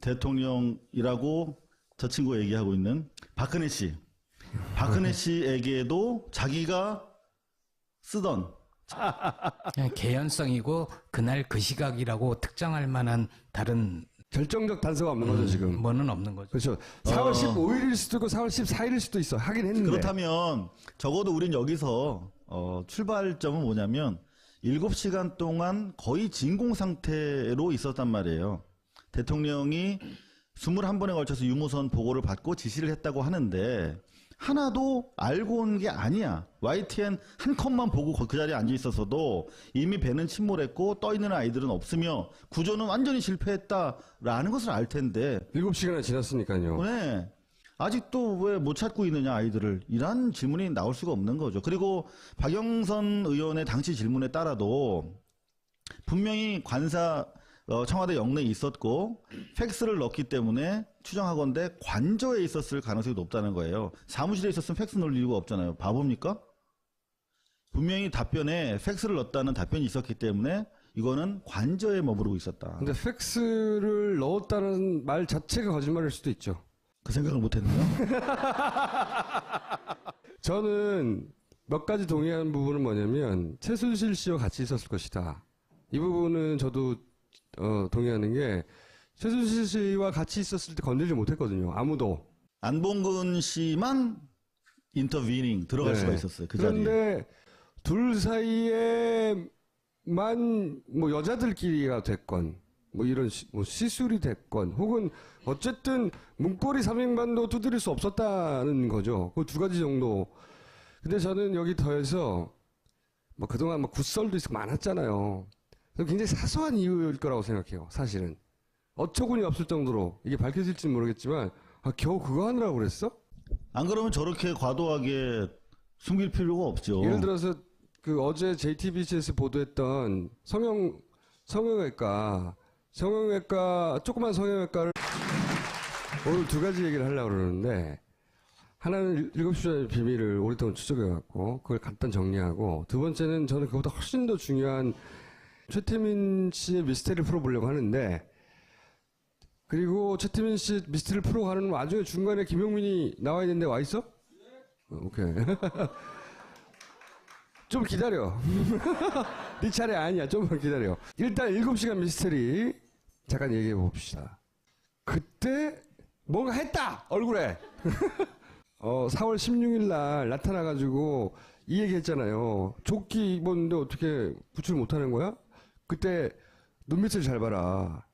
대통령이라고 저 친구가 얘기하고 있는 박근혜 씨에게도 자기가 쓰던
그냥 개연성이고 그날 그 시각이라고 특정할 만한 다른
결정적 단서가 없는 거죠, 지금.
뭐는 없는 거죠.
그렇죠. 4월 15일일 수도 있고 4월 14일일 수도 있어. 하긴 했는데.
그렇다면 적어도 우린 여기서 출발점은 뭐냐면 7시간 동안 거의 진공 상태로 있었단 말이에요. 대통령이 21번에 걸쳐서 유무선 보고를 받고 지시를 했다고 하는데 하나도 알고 온 게 아니야. YTN 한 컷만 보고 그 자리에 앉아 있었어도 이미 배는 침몰했고 떠 있는 아이들은 없으며 구조는 완전히 실패했다라는 것을 알 텐데
7시간이 지났으니까요.
네. 아직도 왜 못 찾고 있느냐 아이들을 이런 질문이 나올 수가 없는 거죠. 그리고 박영선 의원의 당시 질문에 따라도 분명히 관사 청와대 영내에 있었고 팩스를 넣기 때문에 추정하건대 관저에 있었을 가능성이 높다는 거예요. 사무실에 있었으면 팩스 넣을 이유가 없잖아요. 바보입니까? 분명히 답변에 팩스를 넣었다는 답변이 있었기 때문에 이거는 관저에 머무르고 있었다.
근데 팩스를 넣었다는 말 자체가 거짓말일 수도 있죠.
그 생각을 못했네요.
저는 몇 가지 동의하는 부분은 뭐냐면 최순실 씨와 같이 있었을 것이다. 이 부분은 저도 동의하는 게 최순실 씨와 같이 있었을 때 건들지 못했거든요. 아무도.
안봉근 씨만 인터비닝 들어갈
네.
수가 있었어요. 그 자리에.
그런데 둘 사이에만 뭐 여자들끼리가 됐건 뭐 이런 뭐 시술이 됐건 혹은 어쨌든 문고리 3인반도 두드릴 수 없었다는 거죠. 그 두 가지 정도. 근데 저는 여기 더해서 뭐 그동안 뭐 굿설도 있고 많았잖아요. 굉장히 사소한 이유일 거라고 생각해요. 사실은 어처구니 없을 정도로 이게 밝혀질지는 모르겠지만 겨우 그거 하느라고 그랬어?
안 그러면 저렇게 과도하게 숨길 필요가 없죠.
예를 들어서 그 어제 JTBC에서 보도했던 성형외과 조그만 성형외과를 오늘 두 가지 얘기를 하려고 그러는데 하나는 7시의 비밀을 오랫동안 추적해갖고 그걸 간단 정리하고 두 번째는 저는 그보다 훨씬 더 중요한 최태민 씨의 미스테리를 풀어보려고 하는데 그리고 최태민 씨 미스테리를 풀어가는 와중에 중간에 김용민이 나와야 되는데 와 있어? 오케이. 좀 기다려. 네 차례 아니야. 좀만 기다려. 일단 7시간 미스테리 잠깐 얘기해 봅시다. 그때 뭔가 했다 얼굴에. 4월 16일 날 나타나가지고 이 얘기 했잖아요. 조끼 입었는데 어떻게 구출 못하는 거야? 그때 눈빛을 잘 봐라.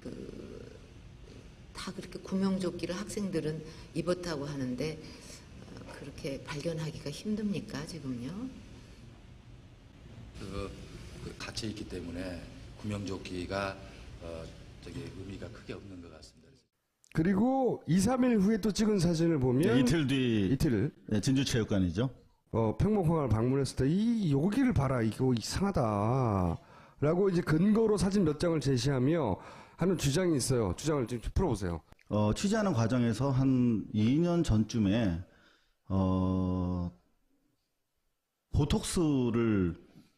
다 그렇게 구명조끼를 학생들은 입었다고 하는데 그렇게 발견하기가 힘듭니까 지금요?
그 갇혀 있기 때문에 구명조끼가 의미가 크게 없는 것 같습니다.
그리고 2, 3일 후에 또 찍은 사진을 보면
이틀 뒤
이틀
네, 진주체육관이죠.
평목항을 방문했을 때 여기를 봐라 이거 이상하다 라고 이제 근거로 사진 몇 장을 제시하며 하는 주장이 있어요. 주장을 좀 풀어보세요.
취재하는 과정에서 한 2년 전쯤에 보톡스를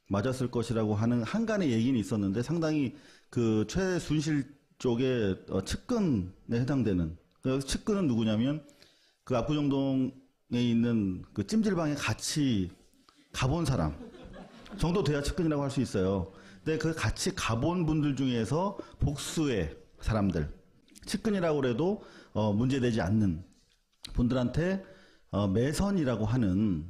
맞았을 것이라고 하는 한간의 얘기는 있었는데 상당히 그 최순실 쪽에 측근에 해당되는 그 측근은 누구냐면 그 압구정동에 있는 그 찜질방에 같이 가본 사람 정도 돼야 측근이라고 할 수 있어요. 근데 그 같이 가본 분들 중에서 복수의 사람들 측근이라고 해도 문제되지 않는 분들한테 매선이라고 하는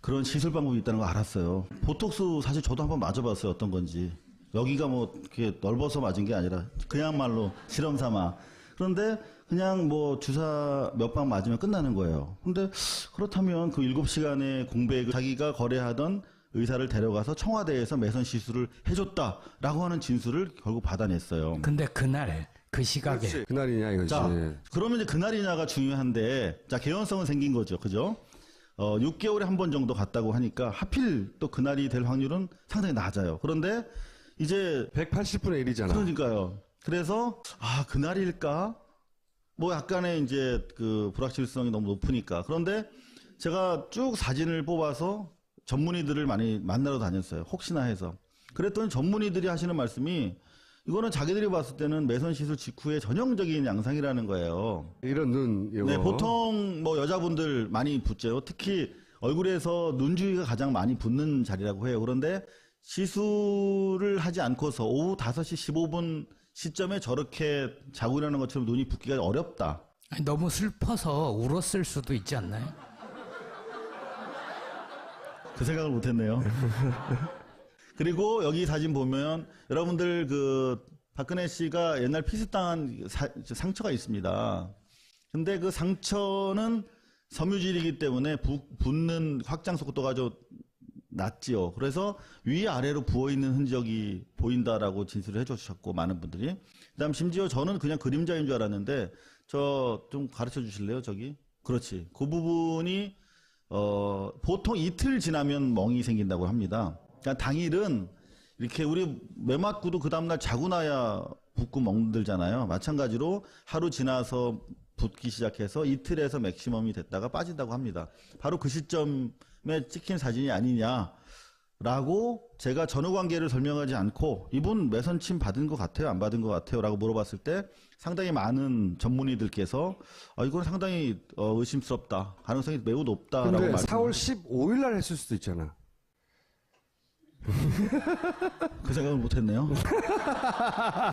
그런 시술 방법이 있다는 걸 알았어요. 보톡스 사실 저도 한번 맞아봤어요. 어떤 건지. 여기가 뭐 이렇게 넓어서 맞은 게 아니라 그야말로 실험 삼아. 그런데 그냥 뭐 주사 몇 방 맞으면 끝나는 거예요. 근데 그렇다면 그 7시간의 공백을 자기가 거래하던 의사를 데려가서 청와대에서 매선 시술을 해줬다라고 하는 진술을 결국 받아냈어요.
근데 그날 그 시각에
그날이냐 이거지.
자, 그러면 이제 그날이냐가 중요한데, 자, 개연성은 생긴 거죠. 그죠? 6개월에 한 번 정도 갔다고 하니까 하필 또 그날이 될 확률은 상당히 낮아요. 그런데 이제
180분의 1이잖아.
그러니까요. 그래서 그날일까? 뭐 약간의 이제 그 불확실성이 너무 높으니까. 그런데 제가 쭉 사진을 뽑아서 전문의들을 많이 만나러 다녔어요. 혹시나 해서. 그랬더니 전문의들이 하시는 말씀이 이거는 자기들이 봤을 때는 매선 시술 직후에 전형적인 양상이라는 거예요.
이런 눈 이거.
네, 보통 뭐 여자분들 많이 붓죠. 특히 얼굴에서 눈 주위가 가장 많이 붓는 자리라고 해요. 그런데 시술을 하지 않고서 오후 5시 15분 시점에 저렇게 자고 일어나는 것처럼 눈이 붓기가 어렵다.
아니, 너무 슬퍼서 울었을 수도 있지 않나요?
그 생각을 못했네요. 그리고 여기 사진 보면 여러분들 그 박근혜 씨가 옛날 피습당한 상처가 있습니다. 근데 그 상처는 섬유질이기 때문에 붙는 확장 속도가 좀 낮지요. 그래서 위아래로 부어있는 흔적이 보인다라고 진술을 해주셨고, 많은 분들이. 그 다음 심지어 저는 그냥 그림자인 줄 알았는데, 저 좀 가르쳐 주실래요, 저기? 그렇지. 그 부분이, 보통 이틀 지나면 멍이 생긴다고 합니다. 그러니까 당일은 이렇게 우리 매맞고도 그 다음날 자고 나야 붓고 멍들잖아요. 마찬가지로 하루 지나서 붓기 시작해서 이틀에서 맥시멈이 됐다가 빠진다고 합니다. 바로 그 시점에 찍힌 사진이 아니냐라고 제가 전후관계를 설명하지 않고 이분 매선침 받은 것 같아요? 안 받은 것 같아요? 라고 물어봤을 때 상당히 많은 전문의들께서 이건 상당히 의심스럽다. 가능성이 매우 높다라고
근데
말씀을
4월 15일 날 했을 수도 있잖아.
그 생각을 못했네요.